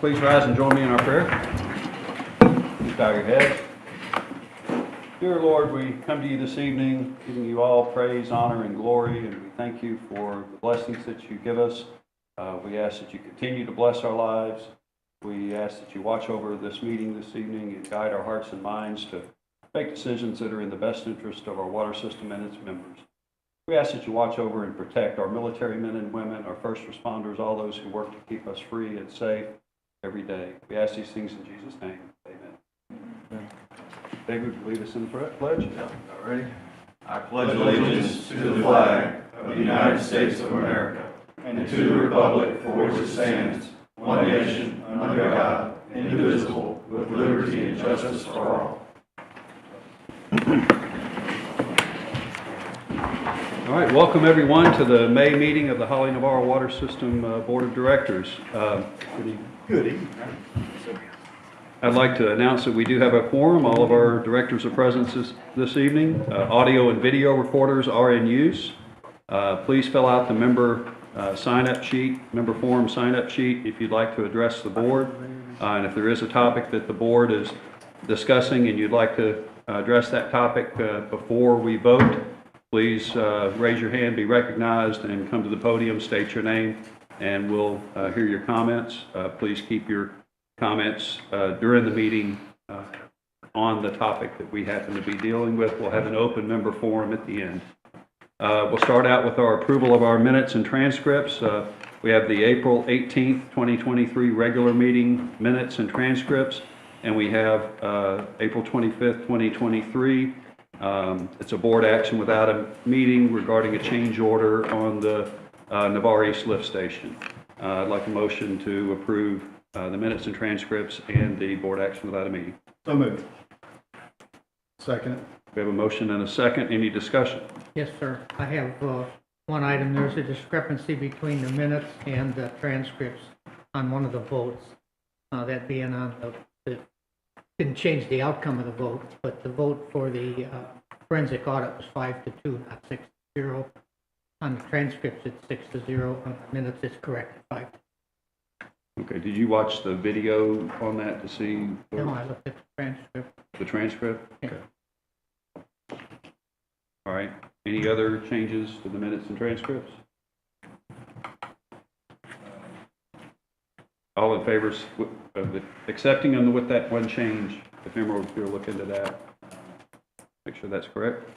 Please rise and join me in our prayer. Please bow your heads. Dear Lord, we come to you this evening, giving you all praise, honor, and glory, and we thank you for the blessings that you give us. We ask that you continue to bless our lives. We ask that you watch over this meeting this evening and guide our hearts and minds to make decisions that are in the best interest of our water system and its members. We ask that you watch over and protect our military men and women, our first responders, all those who work to keep us free and safe every day. We ask these things in Jesus' name. Amen. David, would you lead us in the pledge? Yeah, all ready? I pledge allegiance to the flag of the United States of America and to the republic for which it stands, one nation, under God, indivisible, with liberty and justice for all. All right, welcome everyone to the May meeting of the Holly Navarro Water System Board of Directors. Good evening. I'd like to announce that we do have a quorum. All of our directors are present this evening. Audio and video recorders are in use. Please fill out the member sign-up sheet, member form sign-up sheet if you'd like to address the board. And if there is a topic that the board is discussing and you'd like to address that topic before we vote, please raise your hand, be recognized, and come to the podium, state your name, and we'll hear your comments. Please keep your comments during the meeting on the topic that we happen to be dealing with. We'll have an open member forum at the end. We'll start out with our approval of our minutes and transcripts. We have the April 18th, 2023 regular meeting minutes and transcripts, and we have April 25th, 2023. It's a board action without a meeting regarding a change order on the Navarre East lift station. I'd like a motion to approve the minutes and transcripts and the board action without a meeting. So moved. Second. We have a motion and a second. Any discussion? Yes, sir. I have one item. There's a discrepancy between the minutes and the transcripts on one of the votes. That being on the didn't change the outcome of the vote, but the vote for the forensic audit was 5-2, not 6-0. On the transcripts, it's 6-0. On the minutes, it's correct at 5. Okay. Did you watch the video on that to see No, I looked at the transcript. the transcript? Yeah. Okay. All right. Any other changes to the minutes and transcripts? All in favor of accepting them with that one change? If anyone will look into that, make sure that's correct.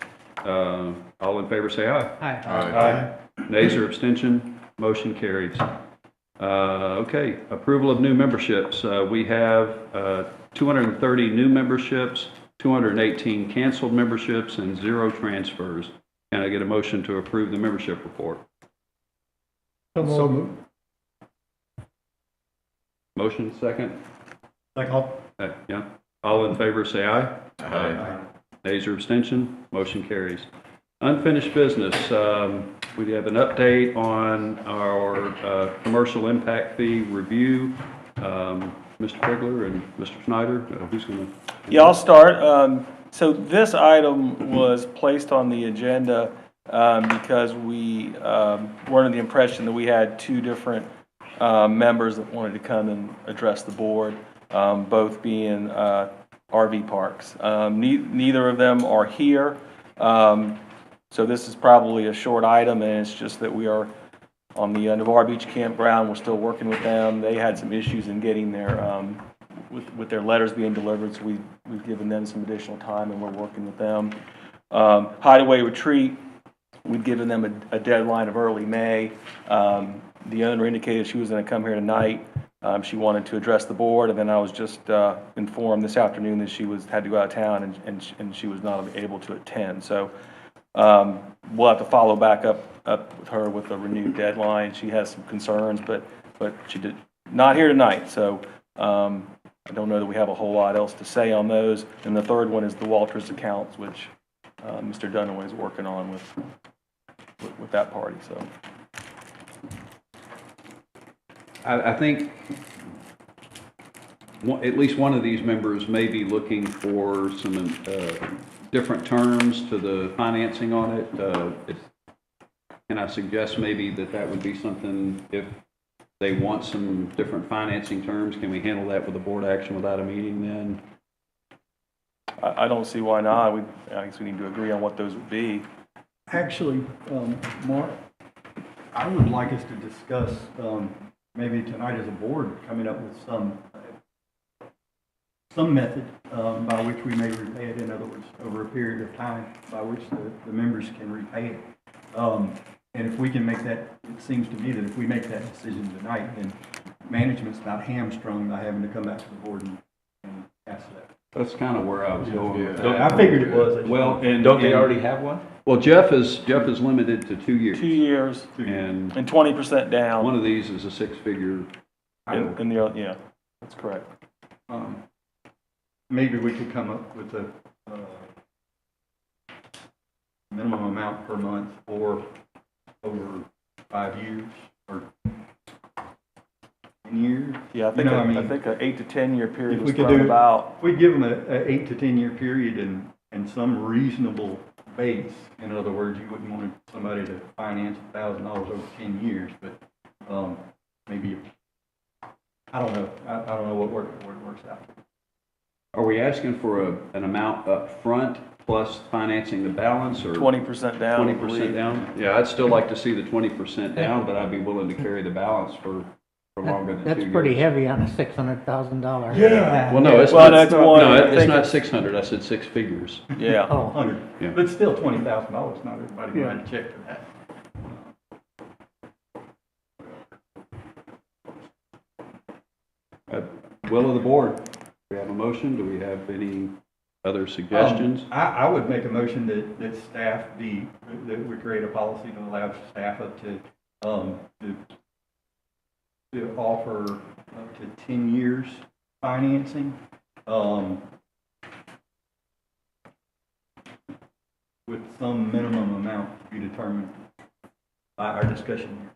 All in favor say aye. Aye. Nays or abstention? Motion carries. Okay, approval of new memberships. We have 230 new memberships, 218 canceled memberships, and 0 transfers. Can I get a motion to approve the membership report? So moved. Motion, second? Second. Yeah. All in favor say aye. Aye. Nays or abstention? Motion carries. Unfinished business. We have an update on our commercial impact fee review. Mr. Pegler and Mr. Snyder, who's going to? Yeah, I'll start. So this item was placed on the agenda because we were under the impression that we had 2 different members that wanted to come and address the board, both being RV parks. Neither of them are here. So this is probably a short item, and it's just that we are on the Navarre Beach campground. We're still working with them. They had some issues in getting their with their letters being delivered, so we've given them some additional time, and we're working with them. Hideaway Retreat, we've given them a deadline of early May. The owner indicated she was going to come here tonight. She wanted to address the board, and then I was just informed this afternoon that she had to go out of town, and she was not able to attend. So we'll have to follow back up with her with a renewed deadline. She has some concerns, but she did not here tonight. So I don't know that we have a whole lot else to say on those. And the third one is the Walters accounts, which Mr. Dunaway is working on with that party. So I think at least one of these members may be looking for some different terms to the financing on it. Can I suggest maybe that would be something, if they want some different financing terms, can we handle that with a board action without a meeting then? I don't see why not. I guess we need to agree on what those would be. Actually, Mark, I would like us to discuss, maybe tonight as a board, coming up with some method by which we may repay it. In other words, over a period of time by which the members can repay it. And if we can make that, it seems to me that if we make that decision tonight, then management's not hamstrung by having to come back to the board and ask that. That's kind of where I was going with that. I figured it was. Well, and Don't they already have one? Well, Jeff is limited to 2 years. 2 years And and 20% down. one of these is a six-figure. In the, yeah, that's correct. Maybe we could come up with a minimum amount per month or over 5 years or 10 years. Yeah, I think an 8 to 10 year period If was we could thrown do, about. if we give them a 8 to 10 year period and some reasonable base, in other words, you wouldn't want somebody to finance $1,000 over 10 years, but maybe, I don't know. I don't know what works out. Are we asking for an amount up front plus financing the balance, or 20% down. 20% down? Yeah, I'd still like to see the 20% down, but I'd be willing to carry the balance for longer than 2 years. That's pretty heavy on a $600,000. Yeah. Well, no, it's Well, not, that's one, no, I it's think not it's- 600, I said six figures. Yeah. Oh, 100. Yeah. But still $20,000, not everybody can write a check for that. Will of the board. Do we have a motion? Do we have any other suggestions? I would make a motion that staff that we create a policy to allow staff up to offer up to 10 years financing, with some minimum amount to be determined by our discussion here.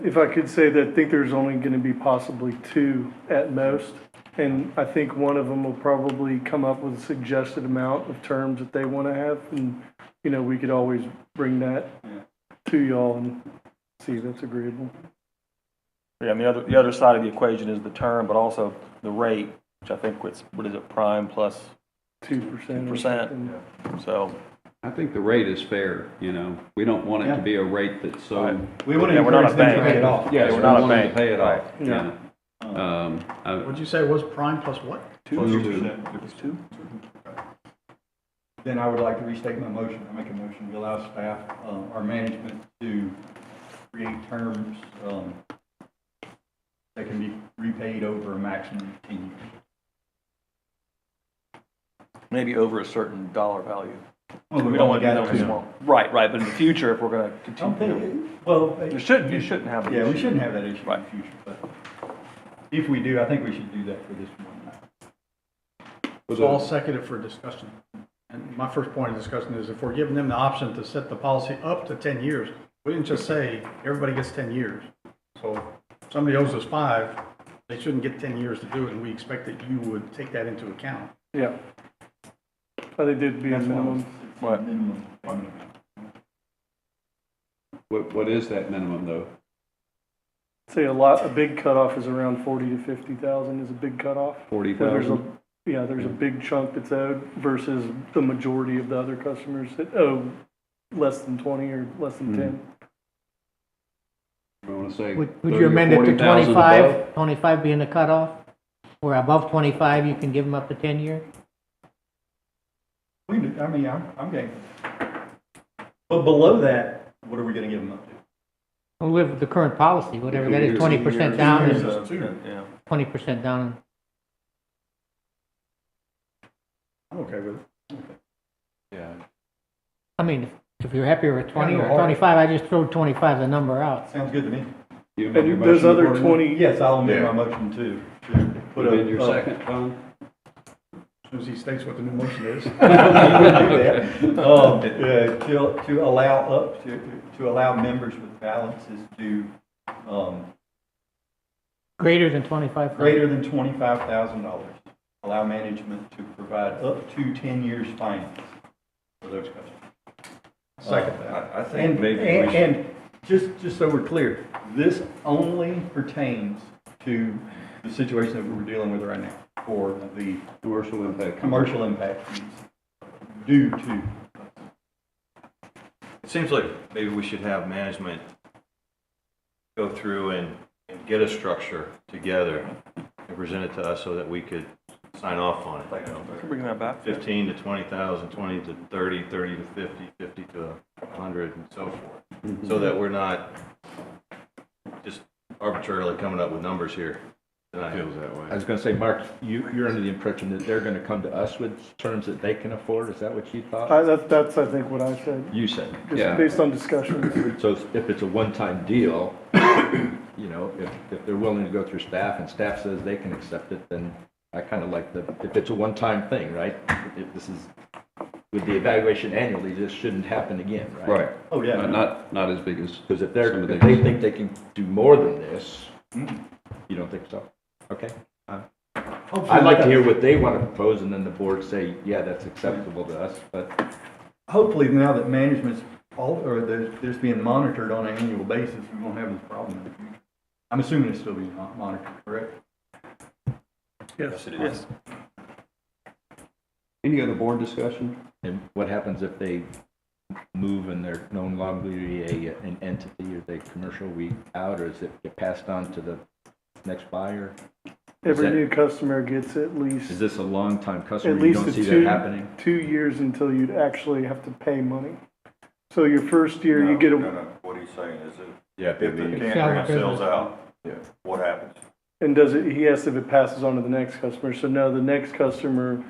If I could say that, I think there's only going to be possibly 2 at most, and I think one of them will probably come up with a suggested amount of terms that they want to have, and, we could always bring that to y'all and see if that's agreeable. Yeah, and the other side of the equation is the term, but also the rate, which I think was, what is it, prime plus 2%. or 2%. something. So, I think the rate is fair, We don't want it to be a rate that's so. Right. We want to Yeah, we're not encourage a them to bank. pay it off. Yes, we're we not a want them bank. to pay it off, Yeah. yeah. What'd you say was prime plus what? 2%. It was 2? Then I would like to restate my motion. I make a motion to allow staff, our management to create terms that can be repaid over a maximum of 10 years. Maybe over a certain dollar value. Well, We don't want to do that too small. Right, but in the future, if we're going to continue, you shouldn't have an Yeah, we issue. shouldn't have that issue in Right. the future, but if we do, I think we should do that for this one. So I'll second it for discussion. And my first point of discussion is if we're giving them the option to set the policy up to 10 years, we didn't just say everybody gets 10 years. So if somebody owes us 5, they shouldn't get 10 years to do it, and we expect that you would take that into account. Yeah. I think there'd be a That's why minimum. it's What? minimum. What is that minimum, though? Say a big cutoff is around 40 to 50,000 is a big cutoff. Where there's 40,000? there's a big chunk that's owed versus the majority of the other customers that owe less than 20 or less than 10. I want to say. would 30 you or amend it to 40,000 25? above? 25 being the cutoff? Where above 25, you can give them up to 10 years? I'm game. But below that, what are we gonna give them up to? We'll live with the current policy, whatever that is, 20% down and Yeah. 20% down. I'm okay with it. Yeah. I mean, if you're happier with 20 Yeah, or no, 25, I just threw 25 the number out. Sounds good to me. You amend your And those motion other accordingly? 20, Yes, I'll amend my motion to put Amend your a. second, Tom? As soon as he states what the new motion is. To allow members with balances to, Greater than 25. greater than $25,000, allow management to provide up to 10 years finance for those customers. Second that. I think And, maybe we and, should. and just so we're clear, This only pertains to the situation that we're dealing with right now for the Commercial impact. commercial impact fees due to. It seems like maybe we should have management go through and get a structure together and present it to us so that we could sign off on it. You know, Bring that back. 15 to 20,000, 20 to 30, 30 to 50, 50 to 100, and so forth. So that we're not just arbitrarily coming up with numbers here tonight. Feels that way. I was gonna say, Mark, you're under the impression that they're gonna come to us with terms that they can afford, is that what you thought? That's, I think, what I said, You said. Yeah. just based on discussions. So if it's a one-time deal, you know, if they're willing to go through staff and staff says they can accept it, then I kinda like if it's a one-time thing, right? If this is, with the evaluation annually, this shouldn't happen again, right? Right. Oh, yeah. Not as big as. Because if some of the- they think they can do more than this, you don't think so? Okay. I'd like to hear what they want to propose, and then the board say, yeah, that's acceptable to us, but. Hopefully, now that management's there's being monitored on an annual basis, we won't have this problem in the future. I'm assuming it's still being monitored, correct? Yes. it is. Any other board discussion? And what happens if they move and they're no longer an entity, or they commercial, we out, or does it get passed on to the next buyer? Every that- new customer gets at Is least, this a long-time customer? at You least don't a see that two, happening? 2 years until you'd actually have to pay money. So your first year, you get a, What he's saying is that Yeah, if the Sell campground the sells business. out, what happens? and does it, he asks if it passes on to the next customer. So no, the next customer,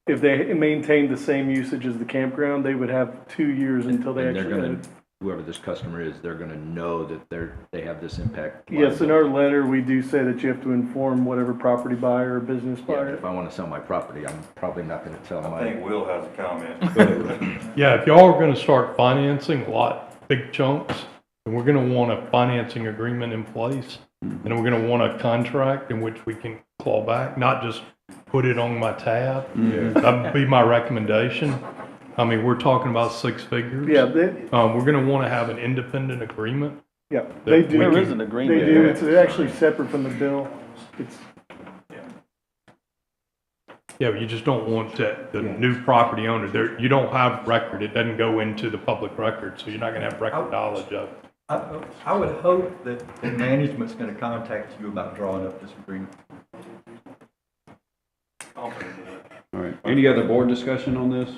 if they maintain the same usage as the campground, they would have 2 years until they And they're actually. gonna, whoever this customer is, they're gonna know that they have this impact. Yes, in our letter, we do say that you have to inform whatever property buyer or business Yeah, but buyer. if I wanna sell my property, I'm probably not gonna tell I my. think Will has a comment. Yeah, if y'all are gonna start financing a lot, big chunks, then we're gonna want a financing agreement in place. And we're gonna want a contract in which we can claw back, not just put it on my tab. That would be my recommendation. I mean, we're talking about 6 figures. Yeah, We're gonna wanna have an independent agreement. yeah, they do. There is an They agreement. do. It's actually separate from the bill. It's, Yeah, but you just don't want the new property owner, you don't have record, it doesn't go into the public record, so you're not gonna have record knowledge of it. I would hope that management's gonna contact you about drawing up this agreement. All right. Any other board discussion on this?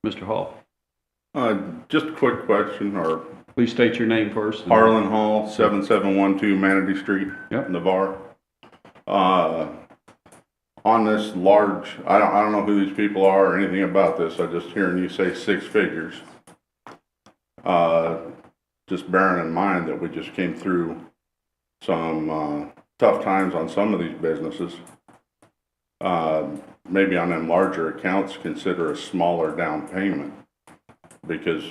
Mr. Hall, Just a quick question, or please state your name first. Harlan Hall, 7712 Manatee Street, Yep. Navarre. On this large, I don't know who these people are or anything about this, I just hearing you say 6 figures. Just bearing in mind that we just came through some tough times on some of these businesses. Maybe on them larger accounts, consider a smaller down payment, because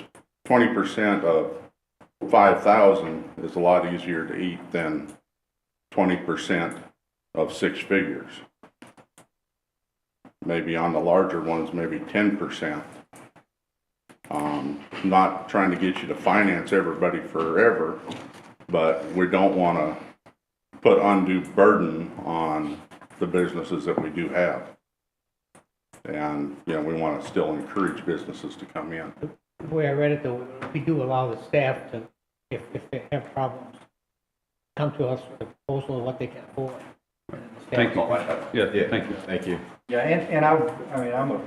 20% of 5,000 is a lot easier to eat than 20% of 6 figures. Maybe on the larger ones, maybe 10%. Not trying to get you to finance everybody forever, but we don't want to put undue burden on the businesses that we do have. And, you know, we want to still encourage businesses to come in. The way I read it, though, we do allow the staff to, if they have problems, come to us with a proposal of what they can afford. And the staff- Thank you. Yeah, thank you. Thank you. Yeah, and I mean, I'm a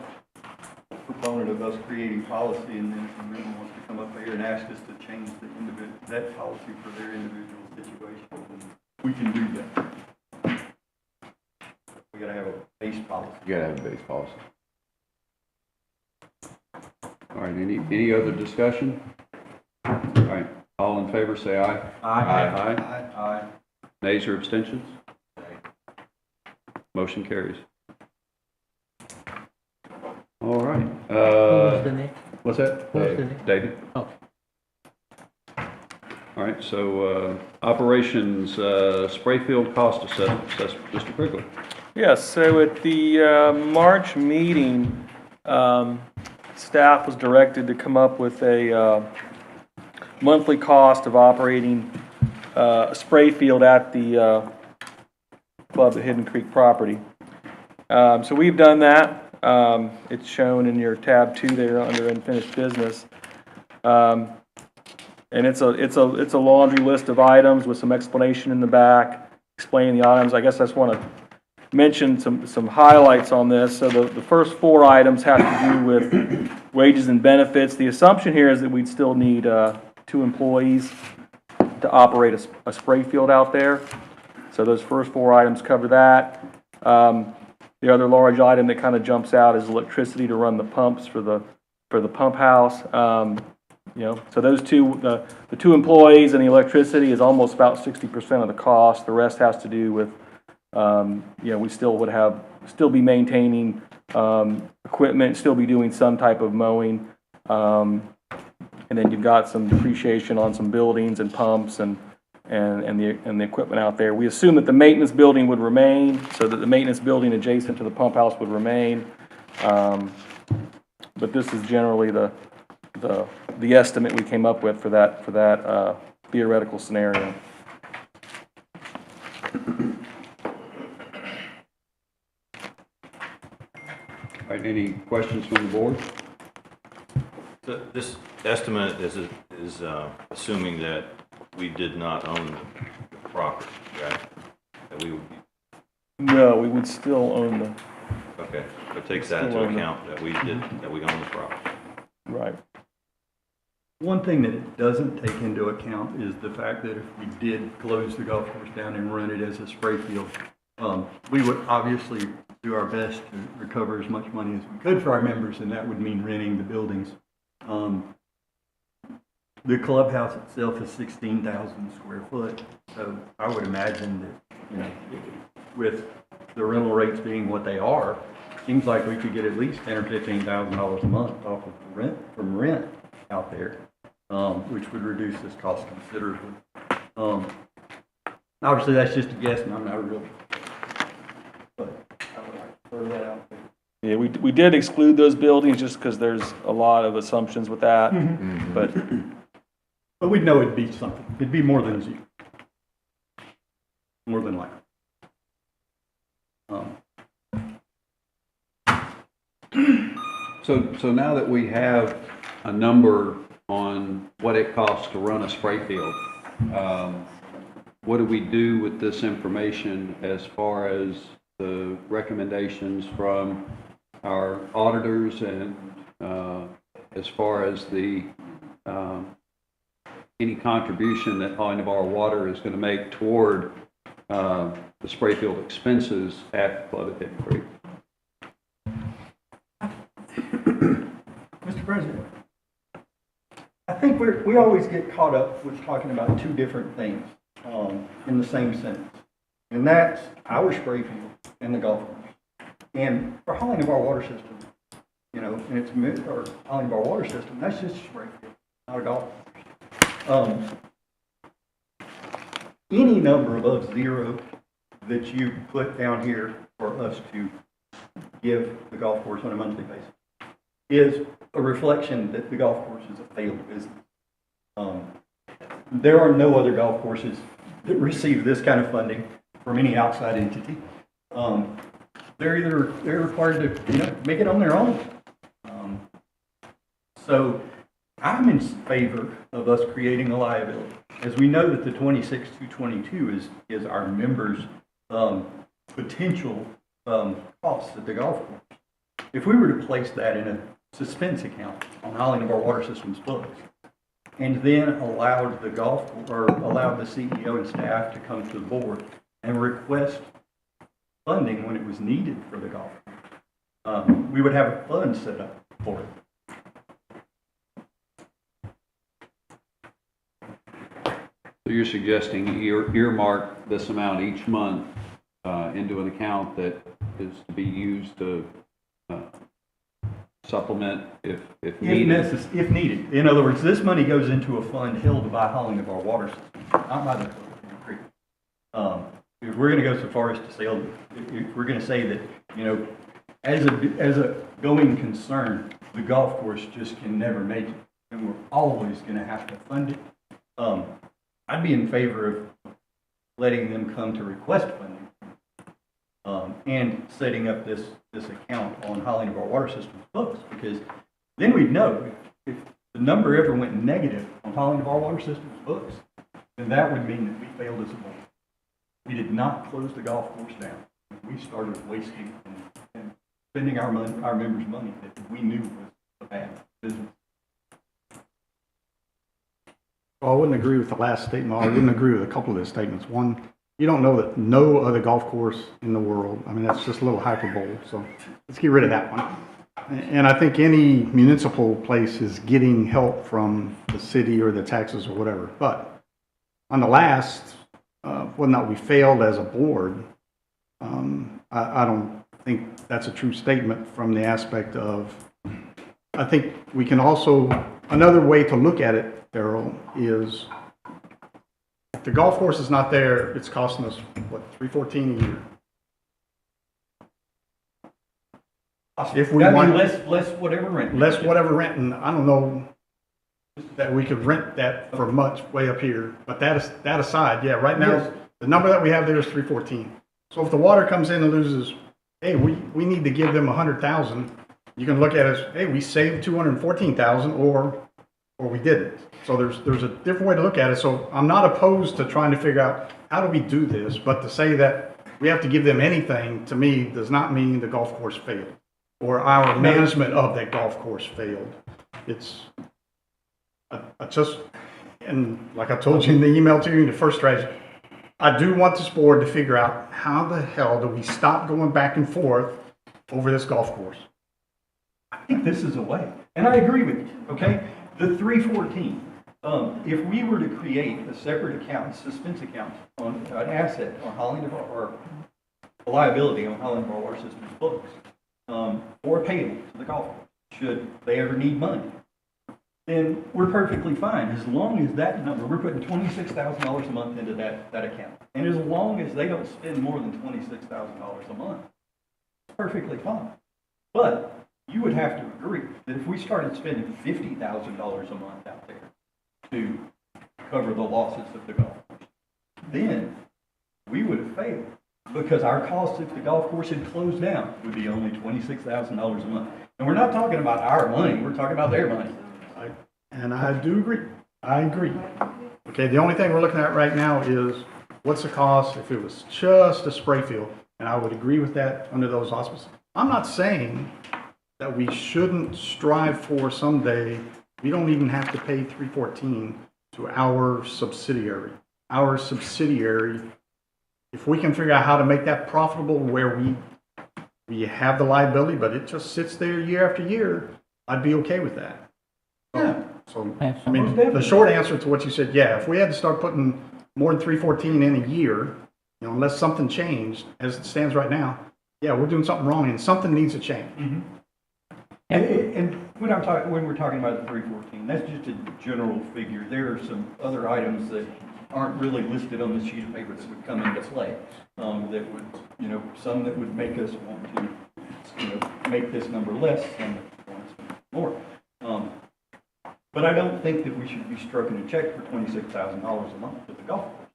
proponent of us creating policy, and then if someone wants to come up here and ask us to change that policy for their individual situation, then we can do that. We gotta have a base policy. You gotta have a base policy. All right, any other discussion? All right, all in favor, say aye. Aye. Aye. Nays or abstentions? Motion carries. All right. Who was the name? What's that? Who was the name? David. Oh. All right, so operations, spray field cost assessment, Mr. Quigley. Yes, so at the March meeting, staff was directed to come up with a monthly cost of operating a spray field at the club at Hidden Creek property. So we've done that. It's shown in your tab 2 there under unfinished business. And it's a laundry list of items with some explanation in the back, explaining the items. I guess I just want to mention some highlights on this. So the first 4 items have to do with wages and benefits. The assumption here is that we'd still need 2 employees to operate a spray field out there. So those first 4 items cover that. The other large item that kind of jumps out is electricity to run the pumps for the pump house. So those the 2 employees and the electricity is almost about 60% of the cost. The rest has to do with, we still be maintaining equipment, still be doing some type of mowing. And then you've got some depreciation on some buildings and pumps and the equipment out there. We assume that the maintenance building would remain, so that the maintenance building adjacent to the pump house would remain. But this is generally the estimate we came up with for that theoretical scenario. All right, any questions from the board? So this estimate is assuming that we did not own the property, right? That we would be, No, we would still own the, okay, but takes that into account that we own the property. right. One thing that it doesn't take into account is the fact that if we did close the golf course down and run it as a spray field, we would obviously do our best to recover as much money as we could for our members, and that would mean renting the buildings. The clubhouse itself is 16,000 square foot, so I would imagine that, with the rental rates being what they are, seems like we could get at least $10,000 or $15,000 a month off of rent out there, which would reduce this cost considerably. Obviously, that's just a guess, and I'm not a real, but I would like to throw that out there. Yeah, we did exclude those buildings just because there's a lot of assumptions with that, But we'd know it'd be something. It'd be more than 0. More than likely. So now that we have a number on what it costs to run a spray field, what do we do with this information as far as the recommendations from our auditors and as far as the any contribution that Holly Navarre Water is going to make toward the spray field expenses at the club at Hidden Creek? Mr. President, I think we always get caught up with talking about 2 different things in the same sentence. And that's our spray field and the golf course. And for Holly Navarre Water System, and it's or Holly Navarre Water System, that's just a spray field, not a golf course. Any number above 0 that you put down here for us to give the golf course on a monthly basis is a reflection that the golf course is a failed business. There are no other golf courses that receive this kind of funding from any outside entity. They're required to make it on their own. So I'm in favor of us creating a liability, as we know that the 26,222 is our members' potential costs at the golf course. If we were to place that in a suspense account on Holly Navarre Water System's books, and then allowed the CEO and staff to come to the board and request funding when it was needed for the golf course, we would have a fund set up for it. So you're suggesting earmark this amount each month into an account that is to be used to supplement if needed? If needed. In other words, this money goes into a fund held by Holly Navarre Water System, not by the Club of Hidden Creek. If we're going to go so far as to say, if we're going to say that, as a going concern, the golf course just can never make it, and we're always going to have to fund it, I'd be in favor of letting them come to request funding, and setting up this account on Holly of our water system's books, because then we'd know if the number ever went negative on Holly of our water system's books, then that would mean that we failed as a board. We did not close the golf course down. We started wasting and spending our members' money that we knew was a bad business. Well, I wouldn't agree with the last statement. I wouldn't agree with a couple of the statements. One, you don't know that no other golf course in the world, I mean, that's just a little hyperbole, so let's get rid of that one. And I think any municipal place is getting help from the city or the taxes or whatever. But on the last, whether or not we failed as a board, I don't think that's a true statement from the aspect of, I think we can also, another way to look at it, Darrell, is if the golf course is not there, it's costing us, what, $314 a year? If we That'd be want less whatever rent. less whatever rent, and I don't know that we could rent that for much way up here, but that aside, yeah, right now, Yes. the number that we have there is 314. So if the water comes in and loses, hey, we need to give them 100,000, you can look at it as, hey, we saved 214,000, or we didn't. So there's a different way to look at it. So I'm not opposed to trying to figure out how do we do this, but to say that we have to give them anything, to me, does not mean the golf course failed or our management of that golf course failed. It's I just, and like I told you in the email to you in the first strategy, I do want this board to figure out how the hell do we stop going back and forth over this golf course. I think this is a way, and I agree with you, okay? The 314, if we were to create a separate account, suspense account on an asset on Holly or a liability on Holly Navarre Water System's books, or payable to the golf course, should they ever need money, then we're perfectly fine, as long as that number, we're putting $26,000 a month into that account. And as long as they don't spend more than $26,000 a month, it's perfectly fine. But you would have to agree that if we started spending $50,000 a month out there to cover the losses of the golf course, then we would have failed, because our cost if the golf course had closed down would be only $26,000 a month. And we're not talking about our money, we're talking about their money. And I do agree. I agree. Okay, the only thing we're looking at right now is what's the cost if it was just a spray field, and I would agree with that under those auspices. I'm not saying that we shouldn't strive for someday, we don't even have to pay 314 to our subsidiary. Our subsidiary, if we can figure out how to make that profitable where we have the liability, but it just sits there year after year, I'd be okay with that. So, I mean, the short answer to what you said, yeah, if we had to start putting more than 314 in a year, you know, unless something changed as it stands right now, yeah, we're doing something wrong and something needs to change. Mm-hmm. And when we're talking about the 314, that's just a general figure. There are some other items that aren't really listed on this sheet of paper that would come into play. That would, you know, some that would make us want to, you know, make this number less, some that want us to make more. But I don't think that we should be stroking a check for $26,000 a month at the golf course.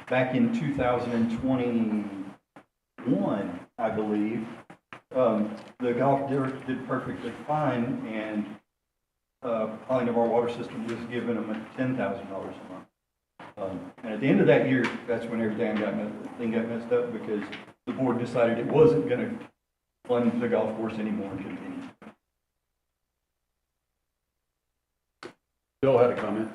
Back in 2021, I believe, the golf did perfectly fine, and Holly Navarre Water System was giving them $10,000 a month. And at the end of that year, that's when everything got messed up, because the board decided it wasn't going to fund the golf course anymore and continue. Bill had a comment.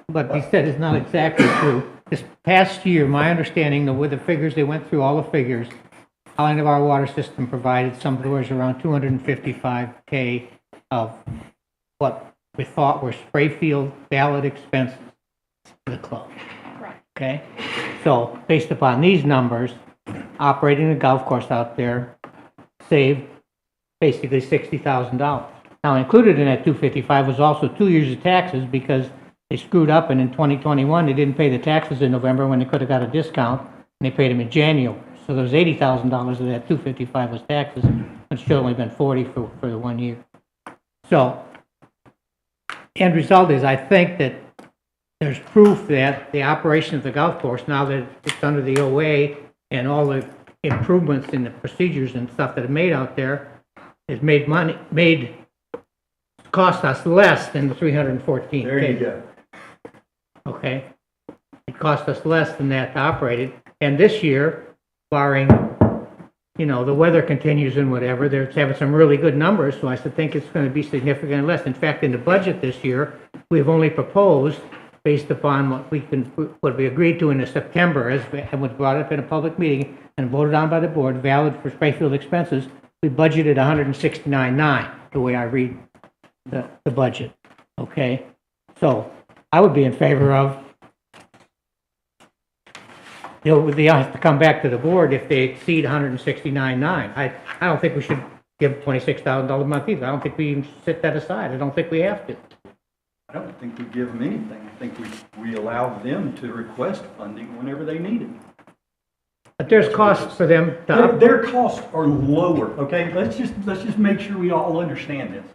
What he said is not exactly true. This past year, my understanding, with the figures, they went through all the figures, Holly Navarre Water System provided somewhere around $255K of what we thought were spray field ballot expenses to the club. Okay? So, based upon these numbers, operating the golf course out there saved basically $60,000. Now, included in that 255 was also 2 years of taxes, because they screwed up, and in 2021 they didn't pay the taxes in November when they could have got a discount, and they paid them in January. So there's $80,000 of that 255 was taxes, which should have only been 40 for the 1 year. So, end result is, I think that there's proof that the operation of the golf course, now that it's under the OA and all the improvements in the procedures and stuff that are made out there, has cost us less than the $314K. There you go. Okay? It cost us less than that to operate it. And this year, barring, the weather continues and whatever, they're having some really good numbers, so I think it's going to be significantly less. In fact, in the budget this year, we've only proposed, based upon what we agreed to in the September, and was brought up in a public meeting and voted on by the board, valid for Sprayfield expenses, we budgeted $169.9, the way I read the budget, okay? So I would be in favor of, they have to come back to the board if they exceed $169.9. I don't think we should give $26,000 a month either. I don't think we even set that aside. I don't think we have to. I don't think we give them anything. I think we allow them to request funding whenever they need it. But there's costs for them to. Their costs are lower, okay? Let's just make sure we all understand this.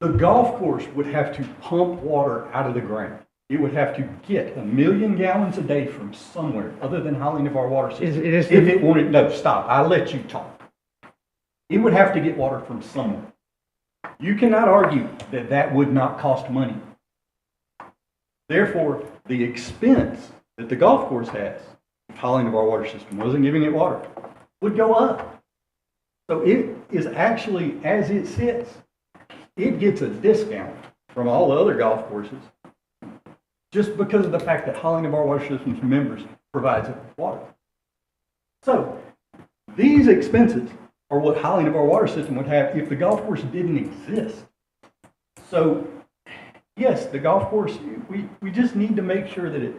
The golf course would have to pump water out of the ground. It would have to get 1 million gallons a day from somewhere other than Holly Navarre water system. If it wanted, no, stop, I'll let you talk. It would have to get water from somewhere. You cannot argue that that would not cost money. Therefore, the expense that the golf course has, if Holly Navarre water system wasn't giving it water, would go up. So it is actually, as it sits, it gets a discount from all the other golf courses just because of the fact that Holly Navarre Water Systems members provides it with water. So these expenses are what Holly Navarre Water System would have if the golf course didn't exist. So yes, the golf course, we just need to make sure that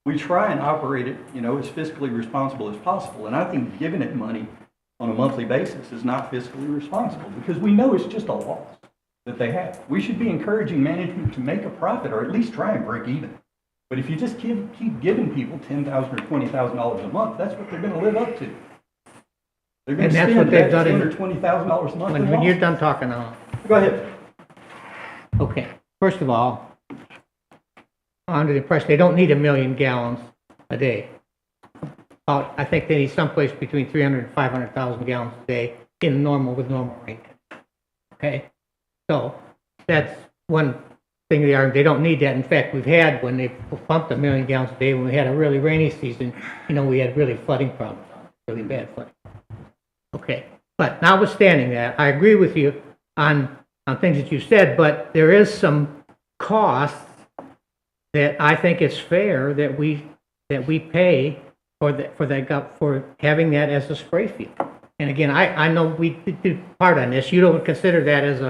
we try and operate it, as fiscally responsible as possible. And I think giving it money on a monthly basis is not fiscally responsible because we know it's just a loss that they have. We should be encouraging management to make a profit or at least try and break even. But if you just keep giving people $10,000 or $20,000 a month, that's what they're going to live up to. They're going to spend that $10,000 or $20,000 a month. When you're done talking, go ahead. Okay. First of all, I'm under the impression they don't need 1 million gallons a day. I think they need someplace between 300 and 500,000 gallons a day with normal rain. Okay? So that's one thing they don't need that. In fact, we've had, when they pumped 1 million gallons a day, when we had a really rainy season, we had really flooding problems, really bad flooding. Okay, but notwithstanding that, I agree with you on things that you said, but there is some costs that I think it's fair that we pay for having that as a spray field. And again, I know we did part on this. You don't consider that as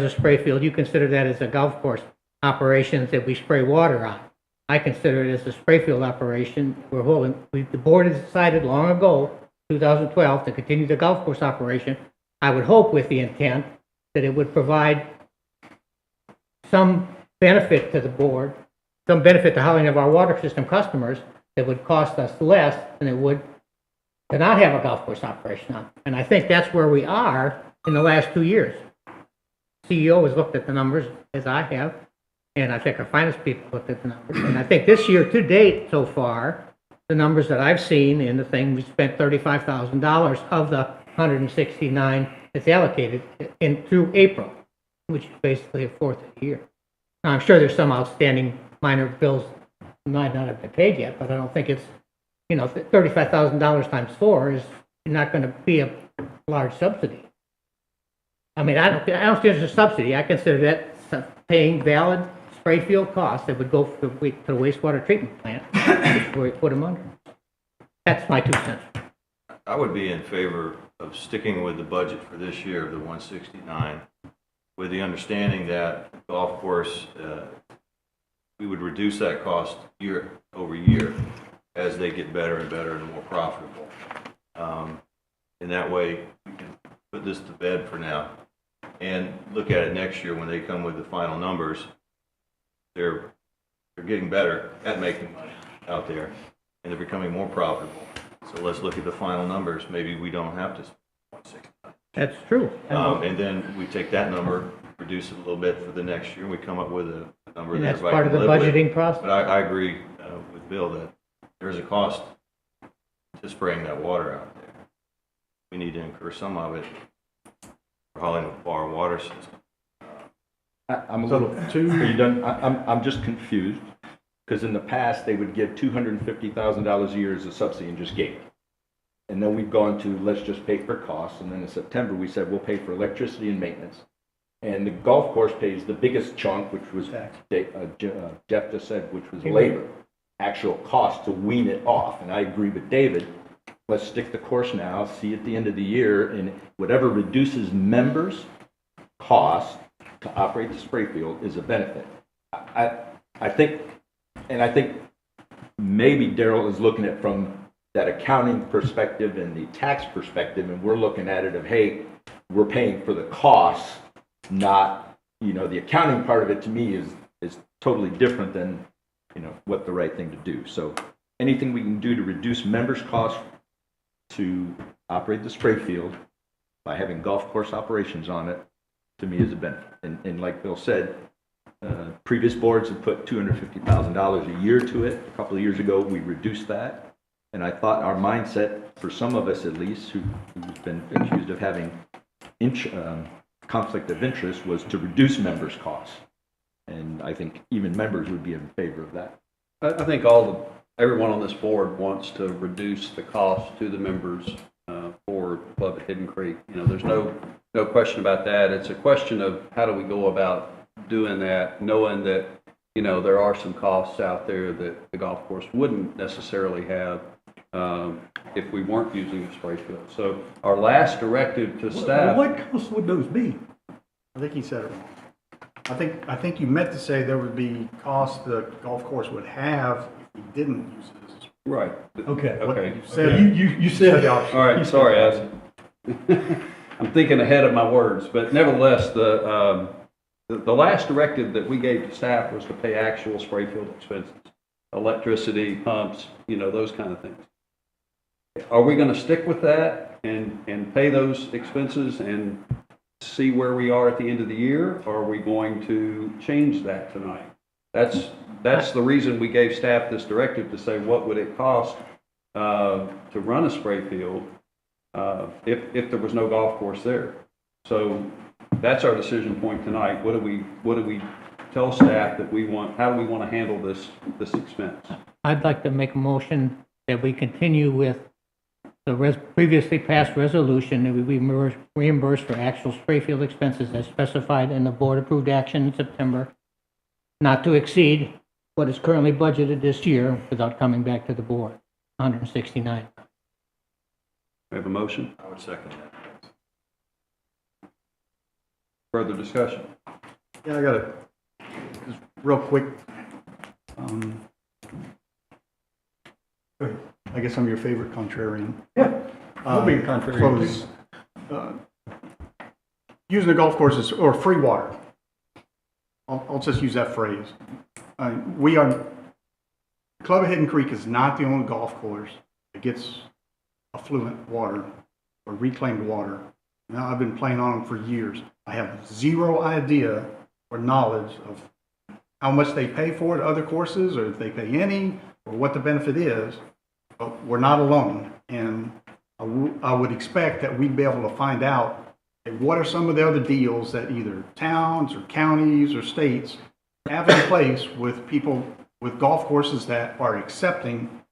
a spray field. You consider that as a golf course operations that we spray water on. I consider it as a spray field operation. The board has decided long ago, 2012, to continue the golf course operation. I would hope with the intent that it would provide some benefit to the board, some benefit to Holly Navarre water system customers that would cost us less than it would to not have a golf course operation on. And I think that's where we are in the last 2 years. CEO has looked at the numbers, as I have, and I think our finance people looked at the numbers. And I think this year to date so far, the numbers that I've seen in the thing, we spent $35,000 of the 169 that's allocated through April, which is basically a fourth of the year. Now, I'm sure there's some outstanding minor bills that might not have been paid yet, but I don't think it's, $35,000 times 4 is not going to be a large subsidy. I mean, I don't consider it a subsidy. I consider that paying valid spray field costs that would go to the wastewater treatment plant before we put them under. That's my 2 cents. I would be in favor of sticking with the budget for this year of the 169, with the understanding that the golf course, we would reduce that cost year over year as they get better and better and more profitable. In that way, we can put this to bed for now and look at it next year when they come with the final numbers. They're getting better at making money out there, and they're becoming more profitable. So let's look at the final numbers. Maybe we don't have to spend 169. That's true. And then we take that number, reduce it a little bit for the next year, and we come up with number And that that's everybody part of can the live with. budgeting process? But I agree with Bill that there's a cost to spraying that water out there. We need to incur some of it for hauling our water system. I'm a little, are you done? I'm just confused, because in the past, they would give $250,000 a year as a subsidy and just gave it. And then we've gone to, let's just pay for costs, and then in September, we said, we'll pay for electricity and maintenance. And the golf course pays the biggest chunk, which was, Jeff just said, which was labor, actual cost to wean it off. And I agree with David, let's stick the course now, see at the end of the year, and whatever reduces members' cost to operate the spray field is a benefit. I think maybe Daryl is looking at it from that accounting perspective and the tax perspective, and we're looking at it of, hey, we're paying for the costs, not, the accounting part of it to me is totally different than, what the right thing to do. So anything we can do to reduce members' costs to operate the spray field by having golf course operations on it, to me is a benefit. And like Bill said, previous boards have put $250,000 a year to it. A couple of years ago, we reduced that. And I thought our mindset, for some of us at least, who've been accused of having conflict of interest, was to reduce members' costs. And I think even members would be in favor of that. I think everyone on this board wants to reduce the cost to the members for the club at Hidden Creek. There's no question about that. It's a question of how do we go about doing that, knowing that, there are some costs out there that the golf course wouldn't necessarily have if we weren't using a spray field. So our last directive to staff. What cost would those be? I think he said it wrong. I think you meant to say there would be costs the golf course would have if we didn't use it as a. Right. Okay. Okay. You said, you said the opposite. All right, sorry, I'm thinking ahead of my words, but nevertheless, the last directive that we gave to staff was to pay actual spray field expenses, electricity, pumps, those kind of things. Are we going to stick with that and pay those expenses and see where we are at the end of the year? Or are we going to change that tonight? That's the reason we gave staff this directive, to say what would it cost to run a spray field if there was no golf course there. So that's our decision point tonight. What do we tell staff that we want? How do we want to handle this expense? I'd like to make a motion that we continue with the previously passed resolution that we be reimbursed for actual spray field expenses as specified in the board-approved action in September, not to exceed what is currently budgeted this year without coming back to the board, $169. We have a motion. I would second that. Further discussion? Yeah, I got it. Just real quick. Go ahead. I guess I'm your favorite contrarian. Yeah, I'll be a contrarian. Using the golf courses or free water. I'll just use that phrase. Club of Hidden Creek is not the only golf course that gets affluent water or reclaimed water. Now, I've been playing on them for years. I have zero idea or knowledge of how much they pay for it at other courses, or if they pay any, or what the benefit is. But we're not alone, and I would expect that we'd be able to find out what are some of the other deals that either towns or counties or states have in place with people with golf courses that are accepting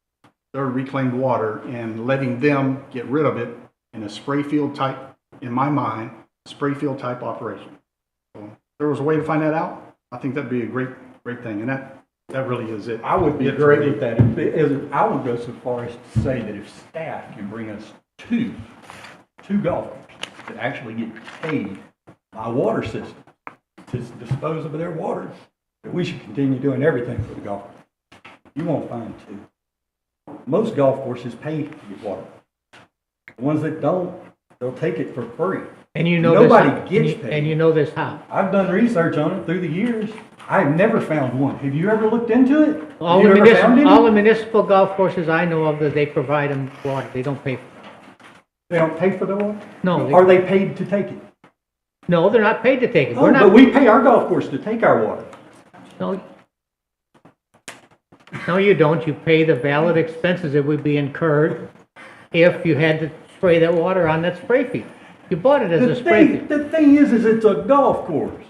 their reclaimed water and letting them get rid of it in a spray field type, in my mind, spray field type operation. So if there was a way to find that out, I think that'd be a great thing, and that really is it. I would be great with that. I would go so far as to say that if staff can bring us two golf courses that actually get paid by water system to dispose of their water, that we should continue doing everything for the golf course. You won't find two. Most golf courses pay to get water. The ones that don't, they'll take it for free. And you know Nobody this, gets paid. and you know this how? I've done research on it through the years. I've never found one. Have you ever looked into it? All Have you ever found any? the municipal golf courses I know of, that they provide them water, they don't pay for it. They don't pay for the water? No, Are they paid to take it? no, they're not paid to take it. Oh, We're but not, we pay our golf course to take our water. No, no, you don't. You pay the valid expenses that would be incurred if you had to spray that water on that spray field. You bought it as a spray field. The thing is it's a golf course.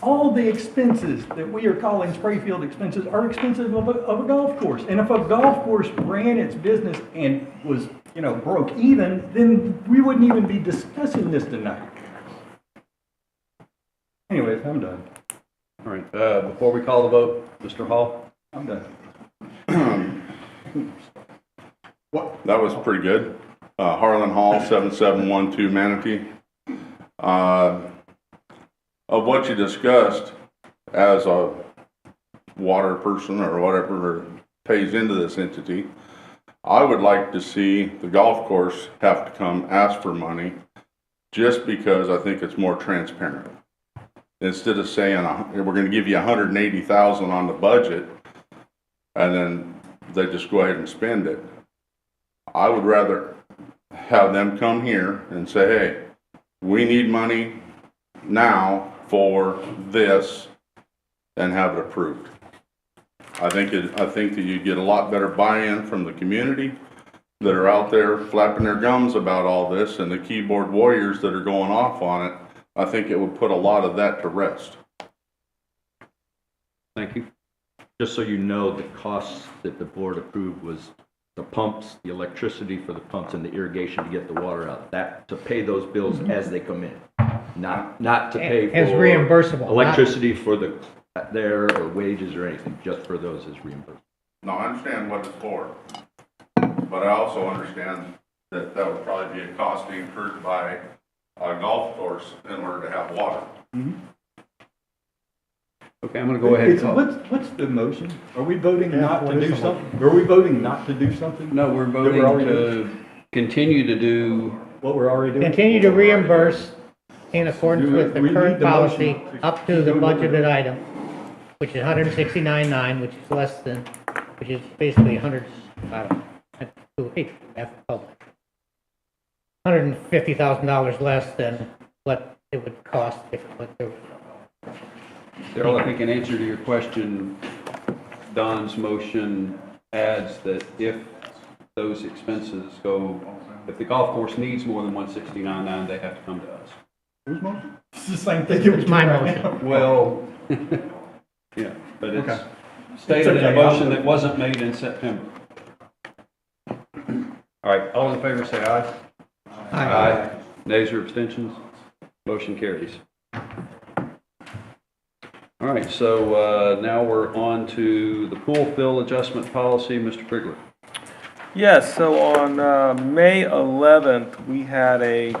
All the expenses that we are calling spray field expenses are expenses of a golf course. And if a golf course ran its business and was, broke even, then we wouldn't even be discussing this tonight. Anyways, I'm done. All right, before we call the vote, Mr. Hall? I'm done. That was pretty good. Harlan Hall, 7712 Manatee. Of what you discussed as a water person or whatever pays into this entity, I would like to see the golf course have to come ask for money just because I think it's more transparent. Instead of saying, we're going to give you $180,000 on the budget, and then they just go ahead and spend it. I would rather have them come here and say, hey, we need money now for this, and have it approved. I think that you get a lot better buy-in from the community that are out there flapping their gums about all this, and the keyboard warriors that are going off on it. I think it would put a lot of that to rest. Thank you. Just so you know, the costs that the board approved was the pumps, the electricity for the pumps, and the irrigation to get the water out. That, to pay those bills as they come in. Not to pay for As reimbursable. electricity for their or wages or anything, just for those as reimbursable. No, I understand what it's for, but I also understand that that would probably be a cost incurred by a golf course in order to have water. Okay, I'm going to go ahead and call. What's the motion? Are we voting not what to is do the something? Are we voting not to do something? No, we're voting to continue to do, What we're already doing? Continue to reimburse in accordance with the We need current the policy motion. up to the budgeted item, which is 169.9, which is less than, which is basically 100, I don't know, $150,000 less than what it would cost if it was. Daryl, I think in answer to your question, Don's motion adds that if those expenses go, if the golf course needs more than 169.9, they have to come to us. Whose motion? It's the same thing. It's my motion. Well, yeah, but it's Okay. stated in a okay, motion that wasn't made in September. All right, all in favor say aye. Aye. Nays or abstentions? Motion carries. All right, so now we're on to the pool fill adjustment policy. Mr. Prigler. Yes, so on May 11th, we had a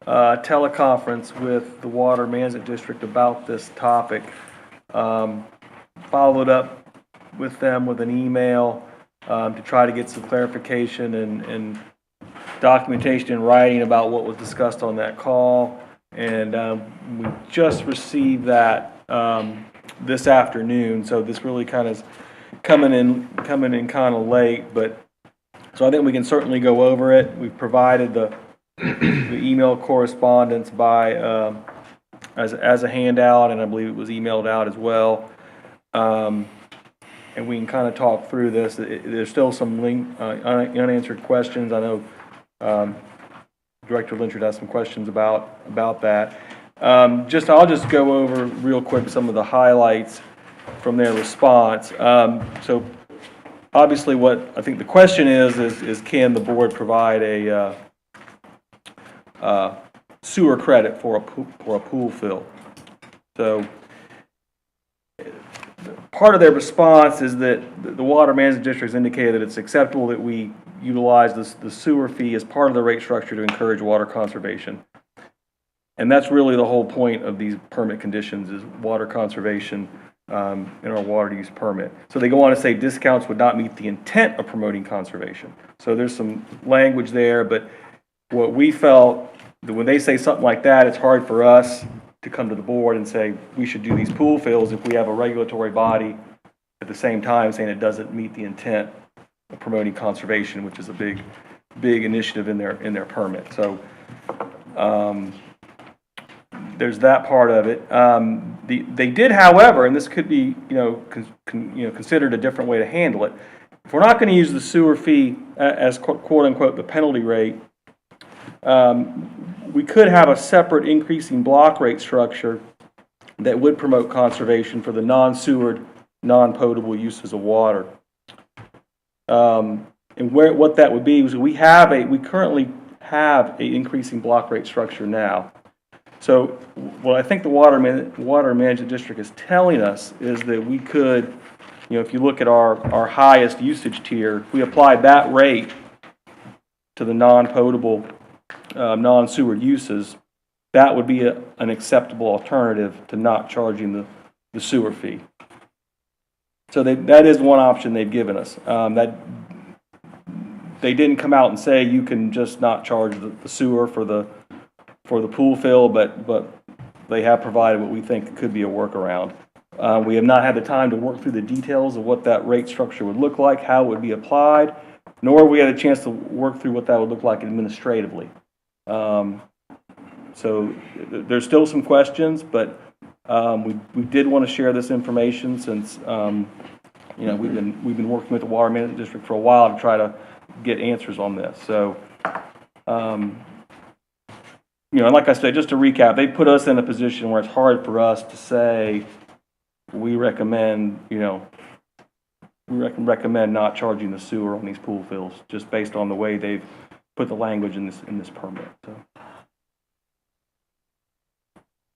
teleconference with the Water Management District about this topic. Followed up with them with an email to try to get some clarification and documentation in writing about what was discussed on that call. And we just received that this afternoon, so this really kind of is coming in kind of late, but so I think we can certainly go over it. We've provided the email correspondence by as a handout, and I believe it was emailed out as well. And we can kind of talk through this. There's still some unanswered questions. I know Director Lynchard has some questions about that. I'll just go over real quick some of the highlights from their response. So obviously what I think the question is can the board provide a sewer credit for a pool fill? So part of their response is that the Water Management District has indicated that it's acceptable that we utilize the sewer fee as part of the rate structure to encourage water conservation. And that's really the whole point of these permit conditions is water conservation in our water use permit. So they go on to say discounts would not meet the intent of promoting conservation. So there's some language there, but what we felt that when they say something like that, it's hard for us to come to the board and say we should do these pool fills if we have a regulatory body at the same time saying it doesn't meet the intent of promoting conservation, which is a big initiative in their permit. So there's that part of it. They did, however, and this could be, considered a different way to handle it. If we're not going to use the sewer fee as quote unquote the penalty rate, we could have a separate increasing block rate structure that would promote conservation for the non-sewered, non-potable uses of water. And what that would be is we currently have a increasing block rate structure now. So what I think the Water Management District is telling us is that we could, if you look at our highest usage tier, if we applied that rate to the non-potable, non-sewered uses, that would be an acceptable alternative to not charging the sewer fee. So that is one option they've given us. That they didn't come out and say you can just not charge the sewer for the pool fill, but they have provided what we think could be a workaround. We have not had the time to work through the details of what that rate structure would look like, how it would be applied, nor have we had a chance to work through what that would look like administratively. So there's still some questions, but we did want to share this information since we've been working with the Water Management District for a while to try to get answers on this. So and like I said, just to recap, they put us in a position where it's hard for us to say we recommend not charging the sewer on these pool fills, just based on the way they've put the language in this permit. So.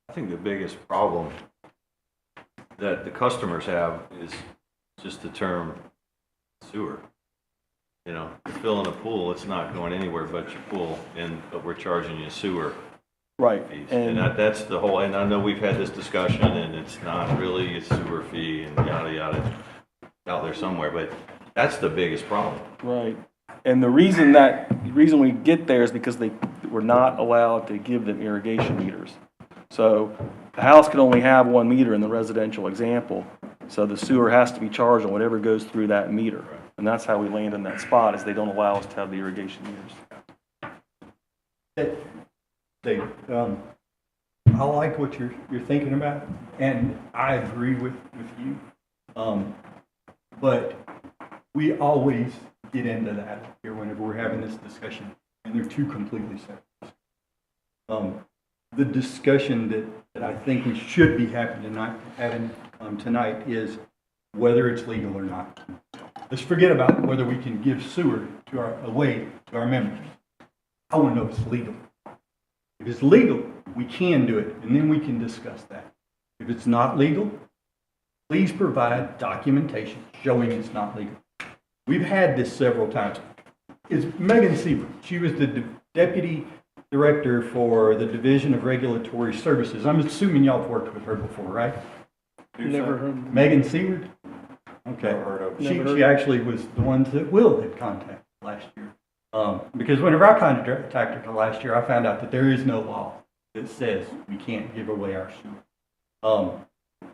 I think the biggest problem that the customers have is just the term sewer. You're filling a pool, it's not going anywhere but your pool, but we're charging you sewer. Right. Fees. And that's the whole, and I know we've had this discussion, and it's not really a sewer fee and yada yada out there somewhere, but that's the biggest problem. Right. And the reason we get there is because we're not allowed to give them irrigation meters. So the house can only have one meter in the residential example, so the sewer has to be charged on whatever goes through that meter. And that's how we land in that spot, is they don't allow us to have the irrigation meters. I like what you're thinking about, and I agree with you. But we always get into that here whenever we're having this discussion, and they're two completely separate. The discussion that I think we should be having tonight is whether it's legal or not. Let's forget about whether we can give sewer away to our members. I want to know if it's legal. If it's legal, we can do it, and then we can discuss that. If it's not legal, please provide documentation showing it's not legal. We've had this several times. It's Megan Siebert. She was the deputy director for the Division of Regulatory Services. I'm assuming y'all have worked with her before, right? Never heard of it. Megan Siebert? Okay. She actually was the one that Will had contacted last year. Because whenever I contacted her last year, I found out that there is no law that says we can't give away our sewer.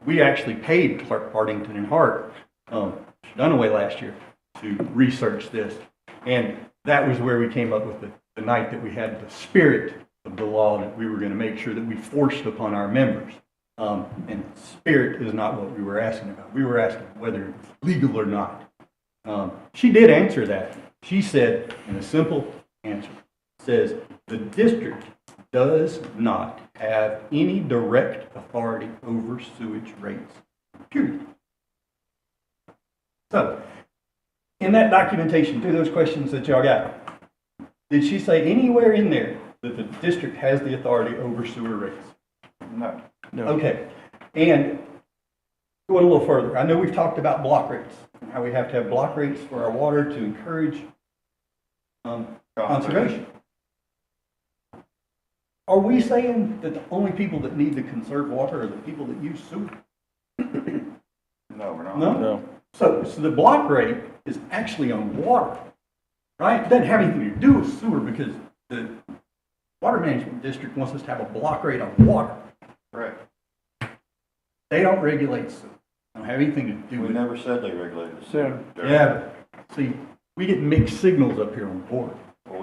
We actually paid Clark Partington and Hart, Dunaway last year, to research this. And that was where we came up with the night that we had the spirit of the law that we were going to make sure that we forced upon our members. And spirit is not what we were asking about. We were asking whether it was legal or not. She did answer that. She said, in a simple answer, says, the district does not have any direct authority over sewage rates, period. So, in that documentation, through those questions that y'all got, did she say anywhere in there that the district has the authority over sewer rates? No. Okay. And going a little further, I know we've talked about block rates and how we have to have block rates for our water to encourage conservation. Are we saying that the only people that need to conserve water are the people that use sewer? No, we're not. No? So the block rate is actually on water, right? It doesn't have anything to do with sewer because the Water Management District wants us to have a block rate on water. Right. They don't regulate sewer. They don't have anything to do We with it. never said they regulated the Yeah. sewer. Yeah, but see, we get mixed signals up here on the board. Well,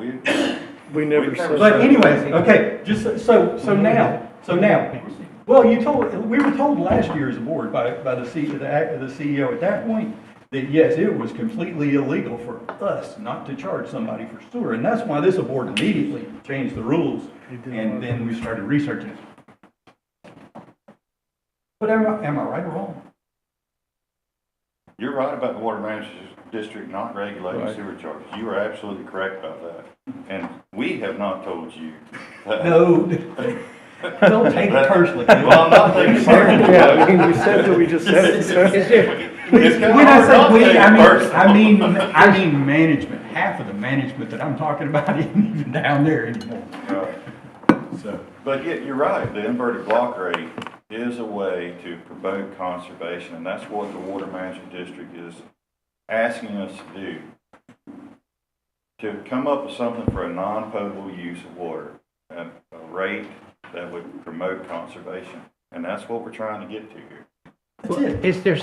We never We've said never But that. anyways, okay, just so now, Well, we were told last year as a board by the CEO at that point, that yes, it was completely illegal for us not to charge somebody for sewer, and that's why this board immediately changed the rules, and then we started researching it. But am I right or wrong? You're right about the water management district not regulating Right. sewer charges. You are absolutely correct about that. And we have not told you that. No, don't take it personally. Well, I'm not taking it personally. Yeah, I mean, we said that we just said it. so- Is there, It's kinda When I hard say not to we, take it personally. I mean management. Half of the management that I'm talking about isn't even down there anymore. Right. So, But yet, you're right, the inverted block rate is a way to promote conservation, and that's what the water management district is asking us to do. To come up with something for a non-potable use of water, a rate that would promote conservation, and that's what we're trying to get to here. that's it. is there,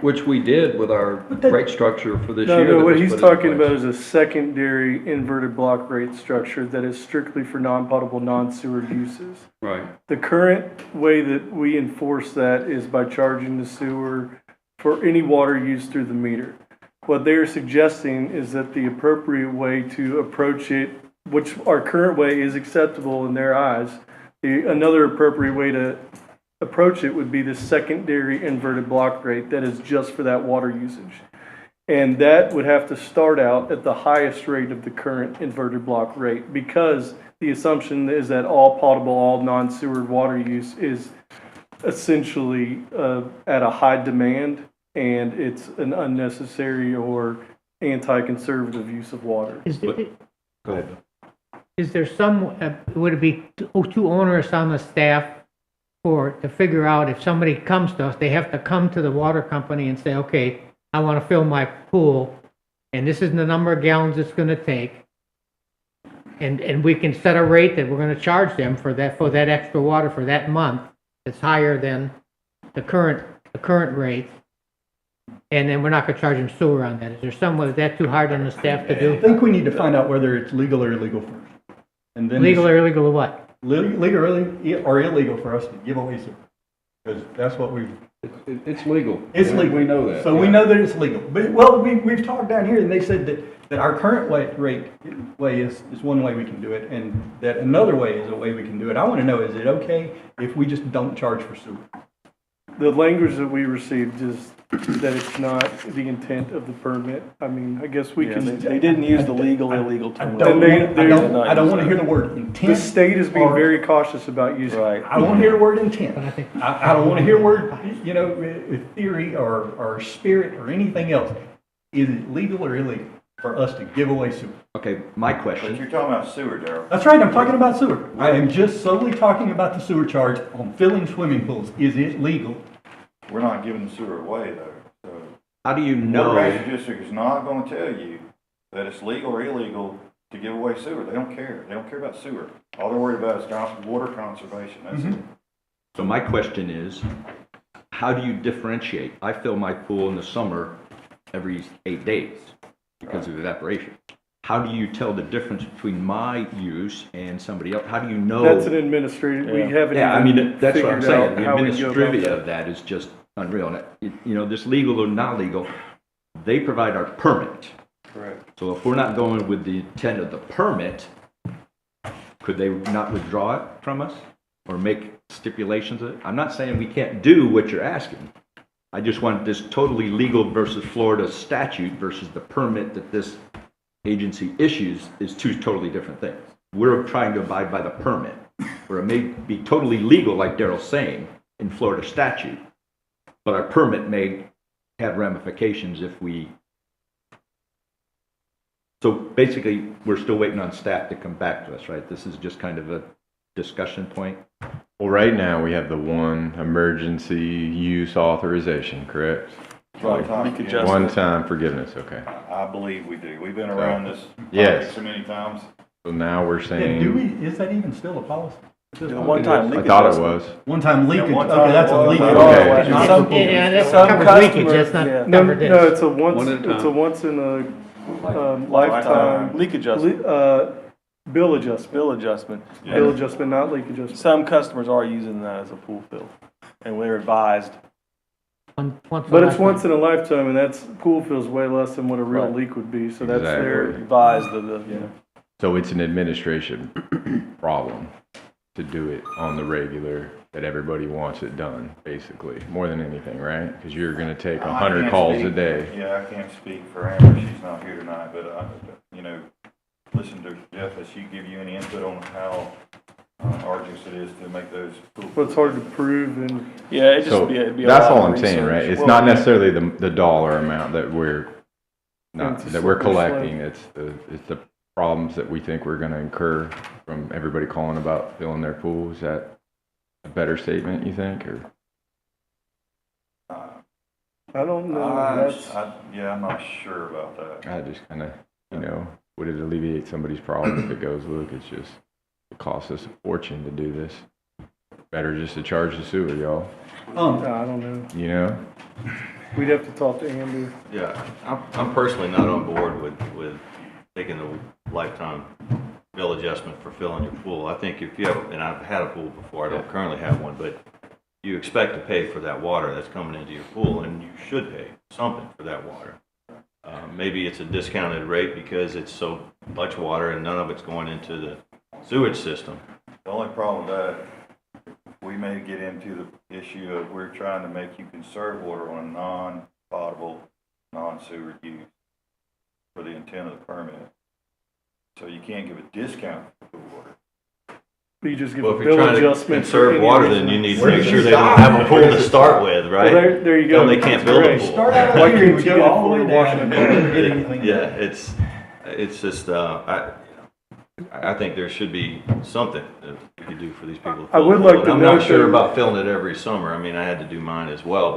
Which we did with our But that- rate structure for this No, year. no, that what was he's put into talking place. about is a secondary inverted block rate structure that is strictly for non-potable, non-sewer uses. Right. The current way that we enforce that is by charging the sewer for any water used through the meter. What they're suggesting is that the appropriate way to approach it, which our current way is acceptable in their eyes, another appropriate way to approach it would be the secondary inverted block rate that is just for that water usage. And that would have to start out at the highest rate of the current inverted block rate, because the assumption is that all potable, all non-sewer water use is essentially at a high demand, and it's an unnecessary or anti-conservative use of water. is there, Go ahead. is there some, would it be too onerous on the staff to figure out if somebody comes to us, they have to come to the water company and say, okay, I want to fill my pool, and this is the number of gallons it's going to take, and we can set a rate that we're going to charge them for that extra water for that month that's higher than the current rate, and then we're not going to charge them sewer on that. Is that too hard on the staff to I do? think we need to find out whether it's legal or illegal first. And then Legal or illegal or what? legal or illegal for us to give away sewer. Because that's what we've, It's legal. it's legal. We know that. So we know that it's legal. But, well, we've talked down here and they said that our current way is one way we can do it, and that another way is a way we can do it. I want to know, is it okay if we just don't charge for sewer? The language that we received is that it's not the intent of the permit. I mean, I guess we Yeah, can, they didn't use the legal, illegal I term. don't, They- I don't want to hear the word intent. the state is being or- very cautious about using. Right. I don't want to hear the word intent. But I think I don't want to hear word, theory or spirit or anything else. Is it legal or illegal for us to give away sewer? Okay, my But question, you're talking about sewer, Darrell. That's right, I'm talking about sewer. I am just solely talking about the sewer charge on filling swimming pools. Is it legal? We're not giving the sewer away, though, so. how do you The know? water management district is not gonna tell you that it's legal or illegal to give away sewer. They don't care. They don't care about sewer. All they're worried about is water conservation, that's it. So my question is, how do you differentiate? I fill my pool in the summer every 8 days because of evaporation. How do you tell the difference between my use and somebody else? How do you know? That's an administrative, we haven't Yeah, I mean, even that's what I'm figured out saying. The how we go about administrivia that. of that is just unreal. And, this legal or not legal, they provide our permit. Correct. So if we're not going with the intent of the permit, could they not withdraw it from us or make stipulations of it? I'm not saying we can't do what you're asking. I just want this totally legal versus Florida statute versus the permit that this agency issues is two totally different things. We're trying to abide by the permit, where it may be totally legal, like Darrell's saying, in Florida statute, but our permit may have ramifications if we. So basically, we're still waiting on staff to come back to us, right? This is just kind of a discussion point. Well, right now, we have the one emergency use authorization, correct? Leak adjustment. One-time forgiveness, okay. I believe we do. We've been around this Yes. topic so many times. So now we're Yeah, saying, is that even still a policy? Do a one-time I leak thought it adjustment. was. One-time leakage, Yeah, one okay, time that's a it was. leakage. Okay. Okay, not Some- the pool. Yeah, that Some covers leakage, customers, that's not yeah. No, covered this. no, it's One at a a time. once in a Lifetime lifetime. leak adjustment. Bill adjustment. Bill adjustment. Bill adjustment, not leak adjustment. Some customers are using that as a pool fill, and we're advised. But it's once in a lifetime, and that's, pool fill's way less than what a real Right. leak would be, so that's Exactly. their, Advised of the, you know. So it's an administration problem to do it on the regular, that everybody wants it done, basically, more than anything, right? Because you're gonna take I 100 can't calls a speak- day. Yeah, I can't speak for Amber, she's not here tonight, but you know, listen to Jeff, has she give you any input on how arduous it is to make those? well, it's hard to prove, and Yeah, it'd So just be, it'd be a that's lot all of I'm saying, research. right? It's Well, not yeah. necessarily the dollar amount that we're not, It's a that we're slippery slope. collecting. It's the problems that we think we're gonna incur from everybody calling about filling their pool. Is that a better statement, you think, or? I don't know, that's, Yeah, I'm not sure about that. I just kind of, would it alleviate somebody's problem if it goes, look, it costs us a fortune to do this. Better just to charge the sewer, y'all, I don't know. you know? We'd have to talk to Amber. Yeah, I'm personally not on board with taking the lifetime bill adjustment for filling your pool. I think if you have, and I've had a pool before, I don't currently have one, but you expect to pay for that water that's coming into your pool, and you should pay something for that water. Maybe it's a discounted rate because it's so much water and none of it's going into the sewage system. The only problem with that, we may get into the issue of we're trying to make you conserve water on non-potable, non-sewer use for the intent of the permit. So you can't give a discount for the water. You just give Well, a if you're bill trying to adjustment. for conserve any water, reason. then you need to make sure they don't have a pool to start with, right? Well, there you go. Then they can't That's build a great. pool. Start out Why here, couldn't we you go get it all the way for down washing and it never down? get anything. Yeah, it's just, I think there should be something that we could do for these people. to I fill would the like pool. to And I'm not note sure that- about filling it every summer. I mean, I had to do mine as well,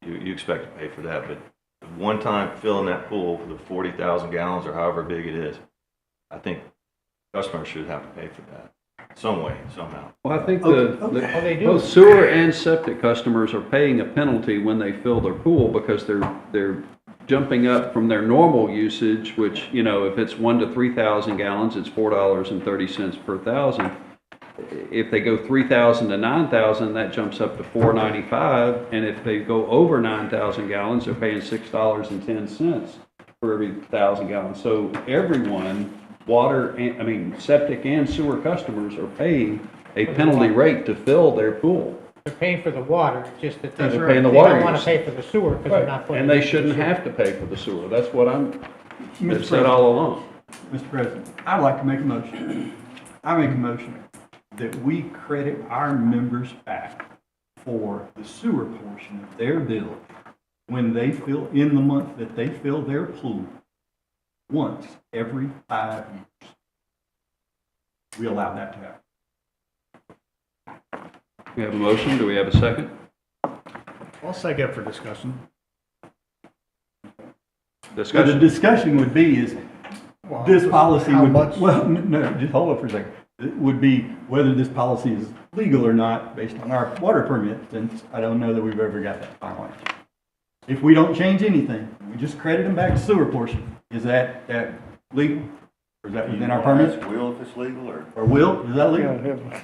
but you expect to pay for that. But one time filling that pool for the 40,000 gallons or however big it is, I think customers should have to pay for that some way, somehow. Well, I think they do. both sewer and septic customers are paying a penalty when they fill their pool because they're jumping up from their normal usage, which, if it's 1,000 to 3,000 gallons, it's $4.30 per thousand. If they go 3,000 to 9,000, that jumps up to $4.95, and if they go over 9,000 gallons, they're paying $6.10 for every 1,000 gallons. So everyone, septic and sewer customers are paying a penalty rate to fill their pool. They're paying for the water, just that Yeah, they they're paying the water don't want to use. pay for the sewer because they're not putting. And they it in the shouldn't sewer. have to pay for the sewer. That's what I've Mr. said all along. Mr. President, I'd like to make a motion. I make a motion that we credit our members back for the sewer portion of their bill when they fill, in the month that they fill their pool, once every 5 years. We allow that to happen. We have a motion. Do we have a second? I'll second for discussion. So the Discussion. discussion would be is, Well, this policy how would, much- well, no, just hold on for a second. It would be whether this policy is legal or not based on our water permit, since I don't know that we've ever got that final answer. If we don't change anything, we just credit them back to sewer portion, is that legal? Or is that within our permit? Will, if it's legal, or? Or will, is that Yeah, legal? yeah.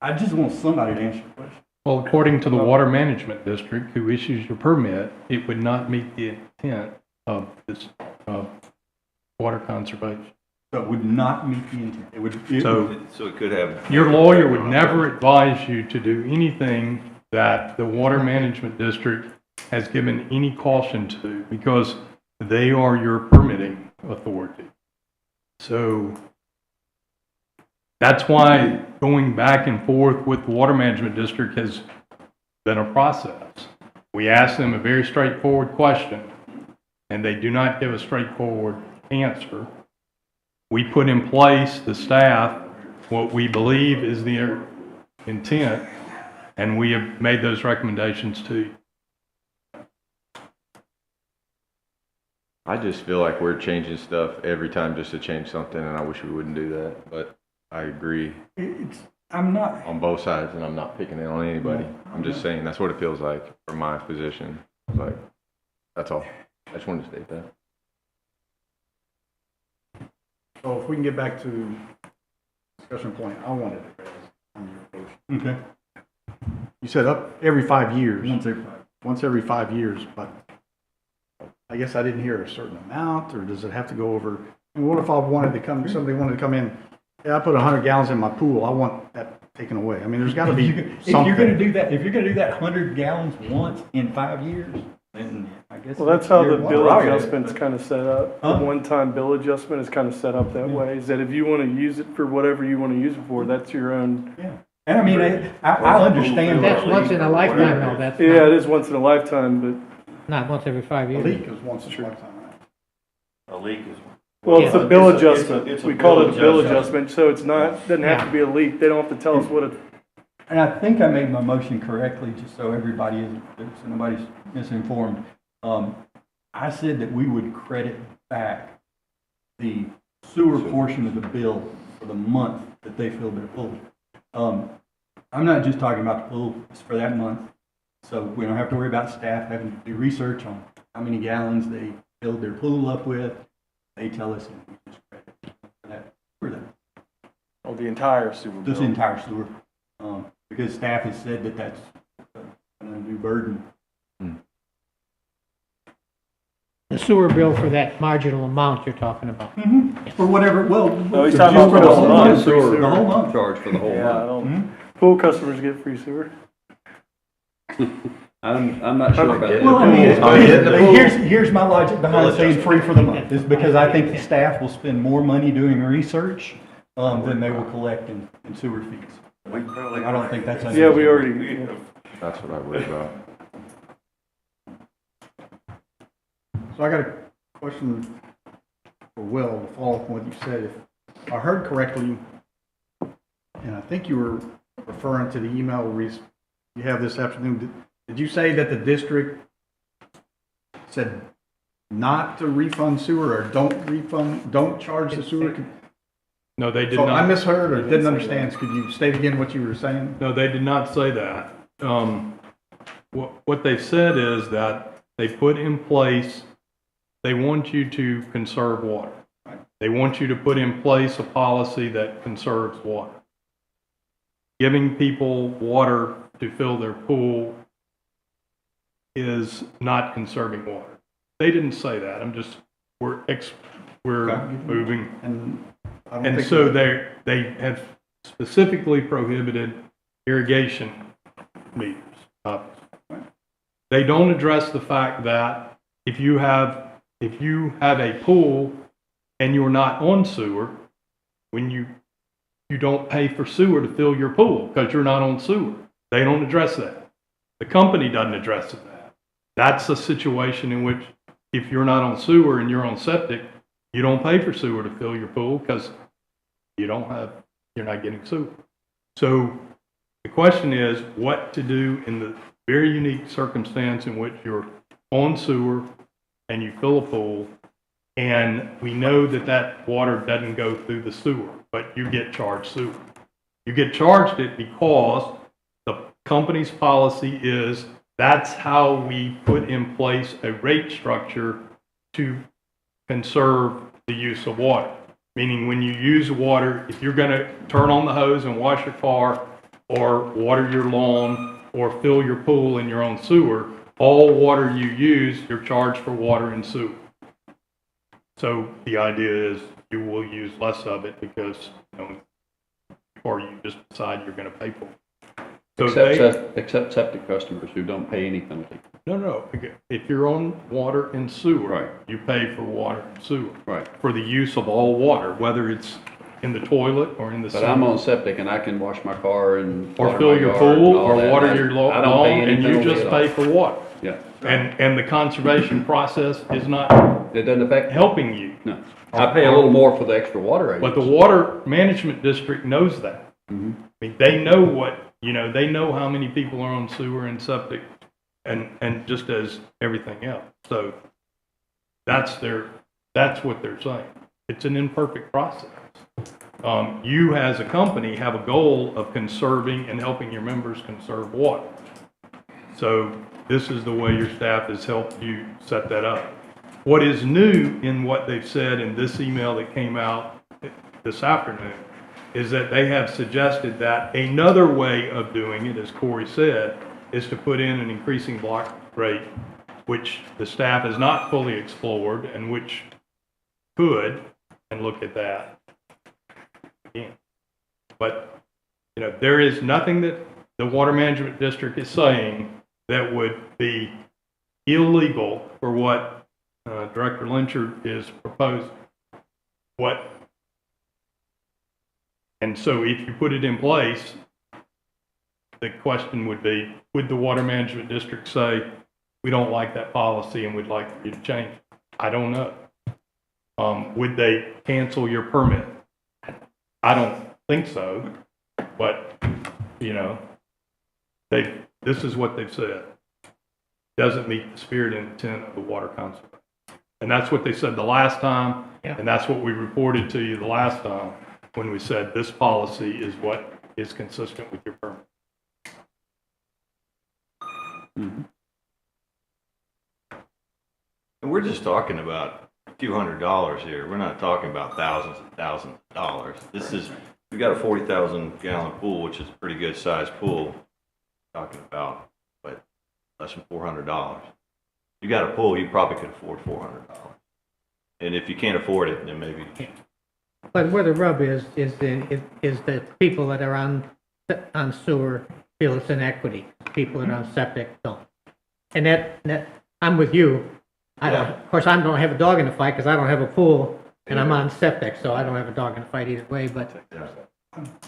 I just want somebody to answer the question. Well, according to the Water Management District, who issues your permit, it would not meet the intent of this, water conservation. So it would not meet the intent. It would, So So it could have. your lawyer would never advise you to do anything that the Water Management District has given any caution to, because they are your permitting authority. So that's why going back and forth with the Water Management District has been a process. We ask them a very straightforward question, and they do not give a straightforward answer. We put in place, the staff, what we believe is their intent, and we have made those recommendations to you. I just feel like we're changing stuff every time just to change something, and I wish we wouldn't do that, but I agree I'm not, on both sides, and I'm not picking it on anybody. I'm just saying, that's what it feels like from my position. It's like, that's all. I just wanted to state that. So if we can get back to discussion point, I wanted to raise on your motion. Okay. You said up every 5 years. Once every 5. Once every 5 years, but I guess I didn't hear a certain amount, or does it have to go over? And what if I wanted to come, somebody wanted to come in, yeah, I put 100 gallons in my pool, I want that taken away. I mean, there's gotta be If you're something. gonna do that, if you're gonna do that 100 gallons once in 5 years, then I guess. Well, that's how the you're bill right. adjustment's kind of set up. The Huh? one-time bill adjustment is kind of set up that way, is that if you want to use it for whatever you want to use it for, that's your own. Yeah. And I mean, I understand. That's once in a lifetime though, that's Yeah, it not, is once in a lifetime, not once every 5 A years. leak is once in a lifetime, right? A leak is. but, well, it's a bill adjustment. It's a We call bill it a bill adjustment. adjustment, so it's not, doesn't have to be a leak. They don't have to tell us what it. And I think I made my motion correctly, just so everybody is, so nobody's misinformed. I said that we would credit back the sewer portion of the bill for the month that they filled their pool. I'm not just talking about the pool, it's for that month. So we don't have to worry about staff having to do research on how many gallons they filled their pool up with. They tell us, and we just credit for that, Or the entire sewer bill. this entire sewer. Because staff has said that that's an undue burden. The sewer bill for that marginal amount you're talking about. For whatever, well. No, he's talking about for for the whole month. The whole month. Charge for the whole Yeah, I month. don't, pool customers get free sewer. I'm not sure about that. Well, I mean, I'm getting the pool. here's my logic behind saying free for the month, is because I think the staff will spend more money doing research, than they will collect in sewer fees. I don't think that's. Yeah, we already, That's what I worry about. So I got a question for Will, to follow up on what you said. If I heard correctly, and I think you were referring to the email you have this afternoon, did you say that the district said not to refund sewer, or don't charge the sewer? No, they did So I not. misheard or didn't understand. Could you state again what you were saying? No, they did not say that. What they said is that they put in place, they want you to conserve water. They want you to put in place a policy that conserves water. Giving people water to fill their pool is not conserving water. They didn't say that. We're moving. And I don't And think so they have specifically prohibited irrigation meters. They don't address the fact that if you have a pool and you're not on sewer, when you don't pay for sewer to fill your pool because you're not on sewer. They don't address that. The company doesn't address that. That's a situation in which if you're not on sewer and you're on septic, you don't pay for sewer to fill your pool because you're not getting sewer. So the question is what to do in the very unique circumstance in which you're on sewer and you fill a pool, and we know that water doesn't go through the sewer, but you get charged sewer. You get charged it because the company's policy is that's how we put in place a rate structure to conserve the use of water. Meaning when you use water, if you're going to turn on the hose and wash your car or water your lawn or fill your pool and you're on sewer, all water you use, you're charged for water and sewer. So the idea is you will use less of it because, or you just decide you're going to pay for it. So Except septic customers who don't pay any penalty. No. If you're on water and sewer, Right. you pay for water and sewer. Right. For the use of all water, whether it's in the toilet or in the But sewer. I'm on septic and I can wash my car and Or water fill my your yard and pool all or that. water your I don't lawn pay any and you penalty just at all. pay for water. Yeah. And the conservation process is not It doesn't affect, helping you. no. I pay a little more for the extra water rates. But the water management district knows that. Mhm. I mean, they know they know how many people are on sewer and septic and just as everything else. So that's what they're saying. It's an imperfect process. You as a company have a goal of conserving and helping your members conserve water. So this is the way your staff has helped you set that up. What is new in what they've said in this email that came out this afternoon, is that they have suggested that another way of doing it, as Corey said, is to put in an increasing block rate, which the staff has not fully explored and which could, and look at that again. But, you know, there is nothing that the Water Management District is saying that would be illegal for what Director Lyncher is proposing. And so if you put it in place, the question would be, would the Water Management District say, we don't like that policy and we'd like you to change it? I don't know. Would they cancel your permit? I don't think so, but, you know, this is what they've said. Doesn't meet the spirit and intent of the water conservation. And that's what they said the last time, and that's what we reported to you the last time when we said this policy is what is consistent with your permit. And we're just talking about a few $100s here. We're not talking about thousands and thousands of dollars. This is, we got a 40,000 gallon pool, which is a pretty good sized pool. Talking about, but less than $400. You got a pool, you probably could afford $400. And if you can't afford it, then maybe. But where the rub is the people that are on sewer feel it's inequity. People that are on septic don't. And that I'm with you. Of course, I don't have a dog in the fight because I don't have a pool and I'm on septic, so I don't have a dog in the fight either way. But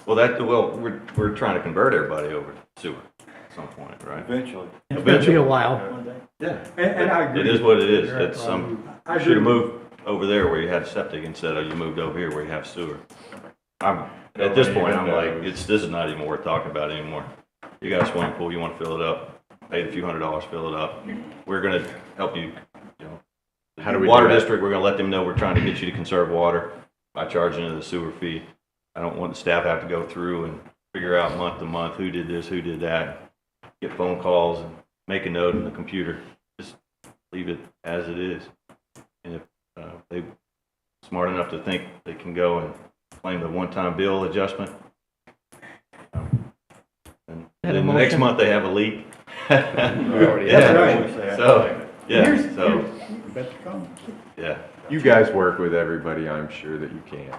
We're trying to convert everybody over to sewer at some point, right? Eventually. it's going to be a while. Yeah. And I agree. It is what it is. It's you should have moved over there where you had septic instead of you moved over here where you have sewer. At this point, I'm like, this is not even worth talking about anymore. You got a swimming pool, you want to fill it up, pay a few $100s, fill it up. We're going to help you, you know. How do we Water do that? district, we're going to let them know we're trying to get you to conserve water by charging you the sewer fee. I don't want the staff to have to go through and figure out month to month who did this, who did that, get phone calls and make a note in the computer. Just leave it as it is. And if they're smart enough to think they can go and claim the one-time bill adjustment, and then the next month they have a leak. That's right. So, yeah, so, yeah. You guys work with everybody, I'm sure that you can.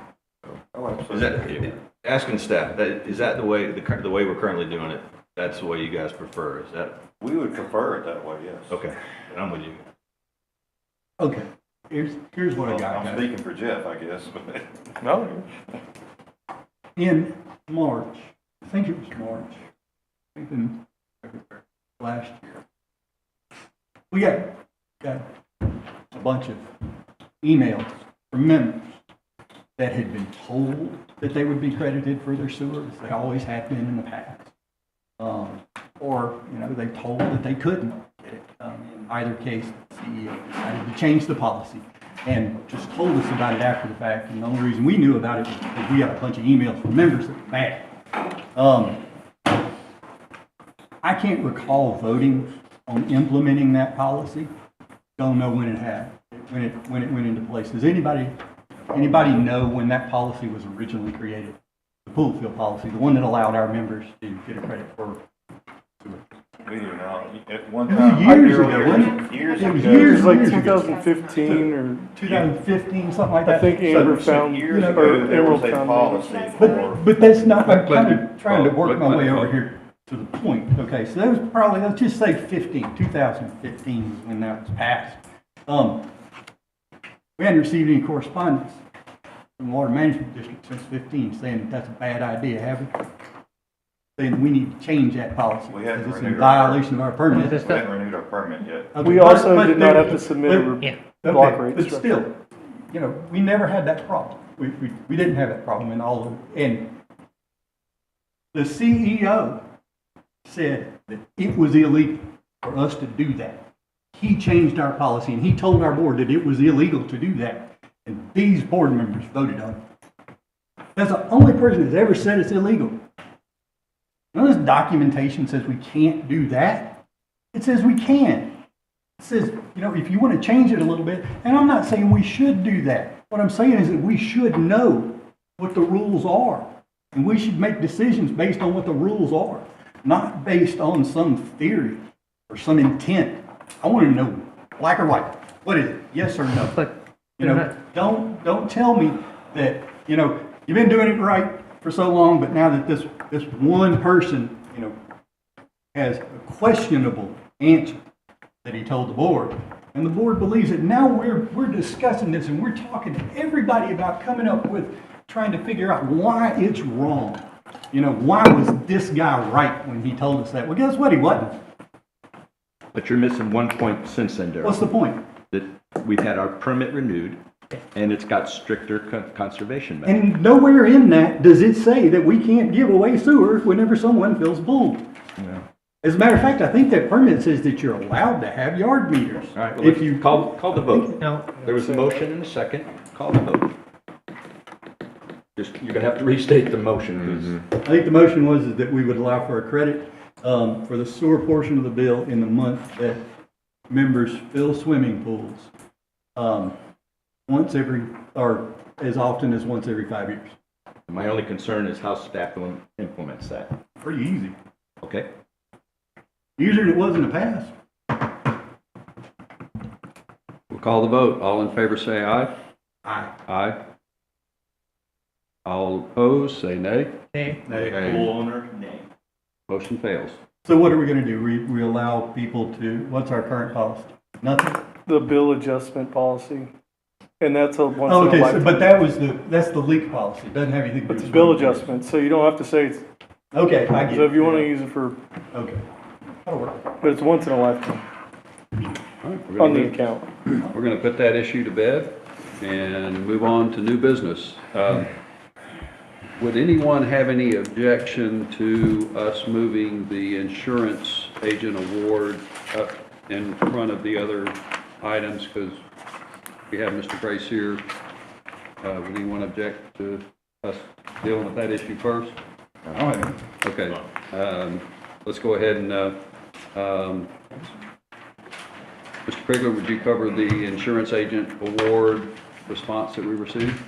Is that, asking staff, is that the way, the way we're currently doing it, that's the way you guys prefer? Is that, We would prefer it that way, yes. okay, I'm with you. Okay, here's what I got. I'm speaking for Jeff, I guess. No, In March, I think it was March, I think in last year, we got a bunch of emails from members that had been told that they would be credited for their sewers. They always have been in the past. Or, you know, they told that they couldn't get it. In either case, the CEO decided to change the policy and just told us about it after the fact. And the only reason we knew about it was because we got a bunch of emails from members that were mad. I can't recall voting on implementing that policy. Don't know when it went into place. Does anybody know when that policy was originally created? The pool field policy, the one that allowed our members to get a credit for sewer. We do not. At one It was time. years ago, wasn't it? Years It was ago. years It was like ago. 2015 or 2015, something like I that. think Amber found, Years or ago, there was Emerald a found. policy for. But that's not, I'm But- kind of trying to work my but- way over here to the point. Okay, so that was probably, let's just say 2015 is when that was passed. We hadn't received any correspondence from the Water Management District since 15 saying that that's a bad idea, have we? Saying we need to change that policy We haven't because it's in renewed our violation of our permit. We haven't renewed our permit yet. Okay, We but- also but did not there- have to submit a Yeah. block Okay, rate but structure. still, you know, we never had that problem. We didn't have that problem in all of, and the CEO said that it was illegal for us to do that. He changed our policy and he told our board that it was illegal to do that. And these board members voted on it. That's the only person that's ever said it's illegal. None of this documentation says we can't do that. It says we can. It says, you know, if you want to change it a little bit, and I'm not saying we should do that. What I'm saying is that we should know what the rules are. And we should make decisions based on what the rules are, not based on some theory or some intent. I want to know black or white. What is it? Yes or no? But You know, don't tell me that, you know, you've been doing it right for so long, but now that this one person, you know, has a questionable answer that he told the board, and the board believes it. Now we're discussing this and we're talking to everybody about coming up with, trying to figure out why it's wrong. You know, why was this guy right when he told us that? Well, guess what? He wasn't. But you're missing one point since then, Darrell. What's the point? That we've had our permit renewed, and it's got stricter conservation measures. And nowhere in that does it say that we can't give away sewer whenever someone fills a pool. Yeah. As a matter of fact, I think that permit says that you're allowed to have yard meters. All right, well, If you call the vote. no, There was a motion and a second. Call the vote. Just, you're gonna have to restate the motion. I think the motion was that we would allow for a credit for the sewer portion of the bill in the month that members fill swimming pools once every, or as often as once every 5 years. My only concern is how staff implements that. Pretty easy. Okay? Easier than it was in the past. We'll call the vote. All in favor say aye. Aye. Aye. All opposed, say nay. nay, Pool owner, nay. Motion fails. So what are we gonna do? We allow people to, what's our current policy? Nothing? The bill adjustment policy, and that's a once Oh, in a okay, so, lifetime. but that's the leak policy. It doesn't have anything to do with. It's a bill adjustment, so you don't have to say it's, Okay, I get it. so if you want to use it for, Okay. That'll work. but it's once in a lifetime All right, we're on gonna the move- account. We're going to put that issue to bed and move on to new business. Would anyone have any objection to us moving the insurance agent award up in front of the other items? Because we have Mr. Grace here. Would anyone object to us dealing with that issue first? Okay. Let's go ahead and, Mr. Krigler, would you cover the insurance agent award response that we received?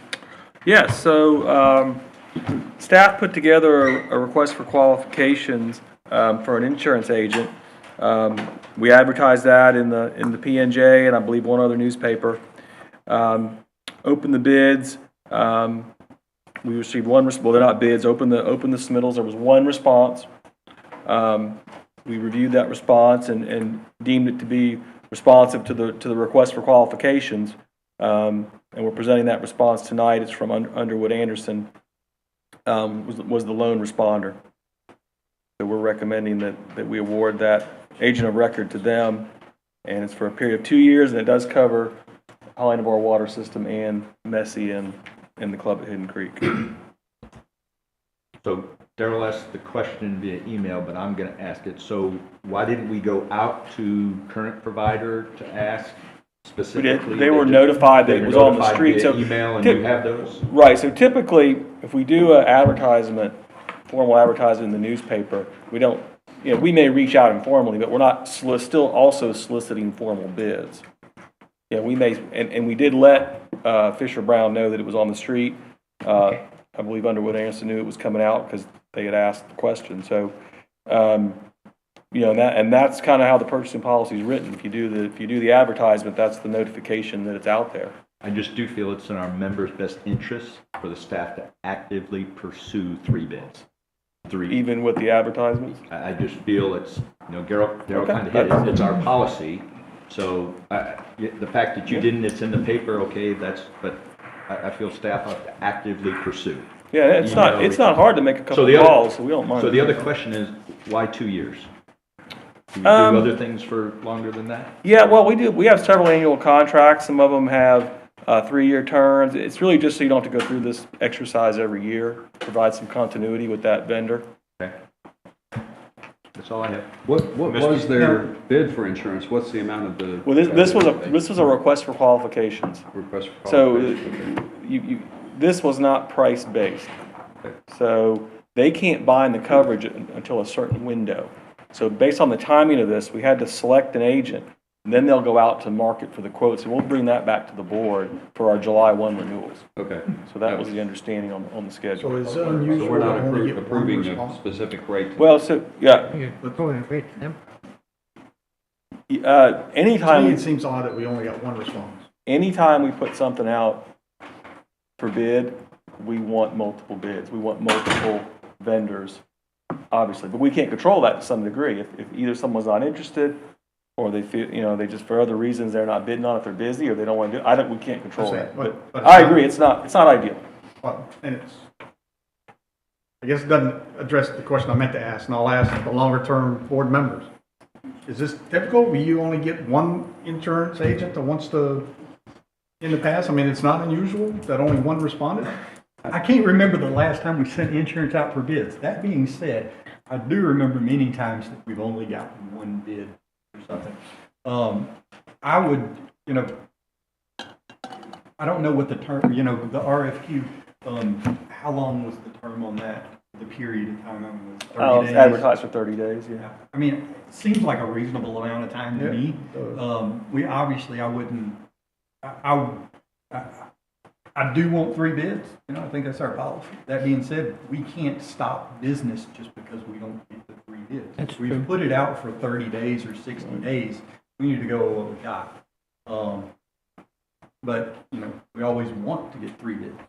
Yes, so staff put together a request for qualifications for an insurance agent. We advertised that in the PNJ and I believe one other newspaper. Opened the bids. We received one, well, they're not bids, opened the submittals. There was one response. We reviewed that response and deemed it to be responsive to the request for qualifications. And we're presenting that response tonight. It's from Underwood Anderson, was the lone responder. So we're recommending that we award that agent of record to them, and it's for a period of 2 years, and it does cover Holly Navarre Water System and Messy and the club at Hidden Creek. So Darrell asked the question via email, but I'm going to ask it. So why didn't we go out to current provider to ask We specifically? did. They were notified that it was on the street. So So email, and you have those? right. So typically, if we do an advertisement, formal advertisement in the newspaper, we don't. You know, we may reach out informally, but we're not still also soliciting formal bids. Yeah, we may, and we did let Fisher Brown know that it was on the street. I believe Underwood Anderson knew it was coming out because they had asked the question. So, you know, that's kind of how the purchasing policy is written. If you do the advertisement, that's the notification that it's out there. I just do feel it's in our members' best interest for the staff to actively pursue 3 bids. 3. Even with the advertisements. I just feel it's, you know, Darrell Okay. kind of hit it. It's our policy. So the fact that you didn't, it's in the paper, okay, but I feel staff have to actively pursue. Yeah, it's not hard to make a couple So the of other- calls, so we don't mind. So the other question is, why 2 years? Do we do other things for longer than that? Yeah, well, we do. We have several annual contracts. Some of them have 3-year terms. It's really just so you don't have to go through this exercise every year. Provide some continuity with that vendor. Okay. That's all I have. What was their bid for insurance? What's the amount of the? Well, this was a request for qualifications. Request for So qualification. this was not price based. So they can't bind the coverage until a certain window. So based on the timing of this, we had to select an agent Then they'll go out to market for the quotes, and we'll bring that back to the board for our July 1 renewals. Okay. So that was the understanding on the So schedule. is it So unusual we're to not only get one approving a response? specific rate? Well, so, yeah, You go and rate them. To me, anytime, it seems odd that we only got one response. anytime we put something out for bid, we want multiple bids. We want multiple vendors, obviously. But we can't control that to some degree. If either someone's not interested, or they feel, they just, for other reasons, they're not bidding on it, they're busy, or they don't want to do it, we can't control that. But But I agree, it's not ideal. Well, and I guess it doesn't address the question I meant to ask, and I'll ask the longer-term board members. Is this typical? Will you only get one insurance agent that wants to, in the past? I mean, it's not unusual that only one responded? I can't remember the last time we sent insurance out for bids. That being said, I do remember many times that we've only gotten one bid or something. I would, I don't know what the term, the RFQ, how long was the term on that? The period of time, was it 30 It's days? advertised for 30 days, yeah. I mean, it seems like a reasonable amount of time to me. We obviously, I wouldn't, I do want 3 bids. I think that's our policy. That being said, we can't stop business just because we don't get the 3 bids. That's We've true. put it out for 30 days or 60 days. We need to go with what we got. But, we always want to get 3 bids.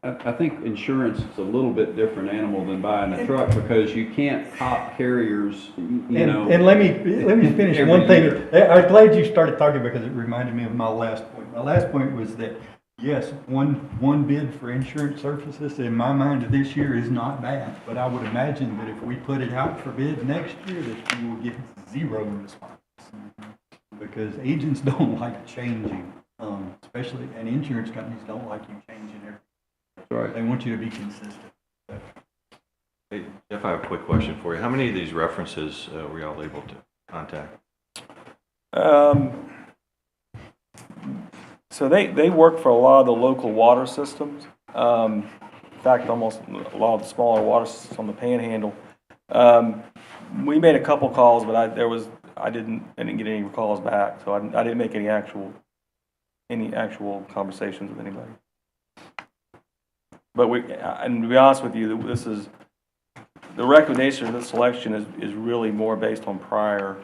I think insurance is a little bit different animal than buying a truck because you can't hop carriers, And let me finish every one thing. year. I'm glad you started talking because it reminded me of my last point. My last point was that, yes, one bid for insurance services in my mind this year is not bad, but I would imagine that if we put it out for bid next year, that you will get 0 response. Because agents don't like changing, especially, and insurance companies don't like you changing everything. That's right. They want you to be consistent. Hey, Jeff, I have a quick question for you. How many of these references were y'all able to contact? So they work for a lot of the local water systems. In fact, almost a lot of the smaller water systems on the Panhandle. We made a couple calls, but I didn't get any calls back, so I didn't make any actual conversations with anybody. But and to be honest with you, this is the recommendation of the selection is really more based on prior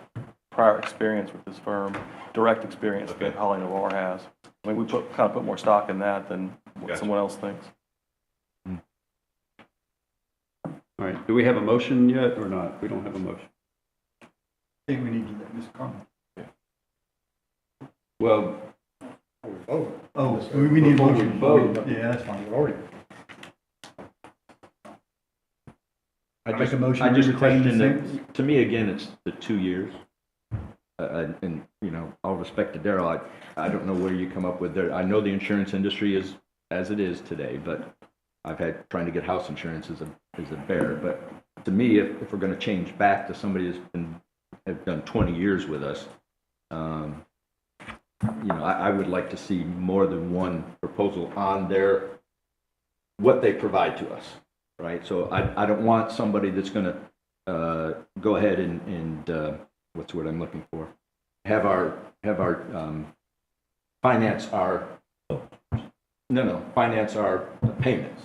experience with this firm, direct experience that Holly Navarre has. I mean, we kind of put more stock in that than what Gotcha. someone else thinks. All right, do we have a motion yet or not? We don't have a motion. I think we need to let Ms. Carmen. Well, Oh, we need a Before we motion. vote. Yeah, that's fine. I Make just, a motion I to just retain the question sentence? that, to me, again, it's the 2 years. And, all respect to Daryl, I don't know where you come up with there. I know the insurance industry is as it is today, but I've had, trying to get house insurance is a bear. But to me, if we're gonna change back to somebody has done 20 years with us, I would like to see more than one proposal on what they provide to us, right? So I don't want somebody that's gonna go ahead and what's the word I'm looking for? Have our finance our payments.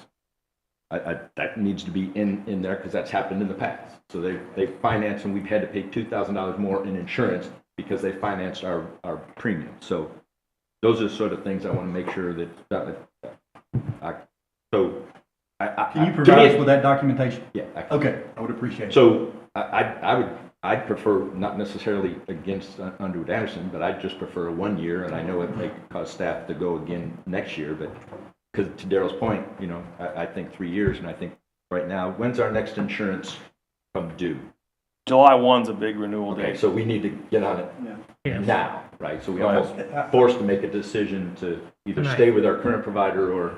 That needs to be in there because that's happened in the past. So they finance and we've had to pay $2,000 more in insurance because they financed our premium. So those are the sort of things I want to make sure that Can you provide us with that documentation? Yeah. Okay, I would appreciate it. So I'd prefer, not necessarily against Underwood Anderson, but I'd just prefer a 1 year, and I know it may cause staff to go again next year, but because to Daryl's point, I think 3 years, and I think right now, when's our next insurance come due? July 1's a big renewal Okay, date. so we need to get on it now, right? So we almost forced to make a decision to either stay with our current provider or,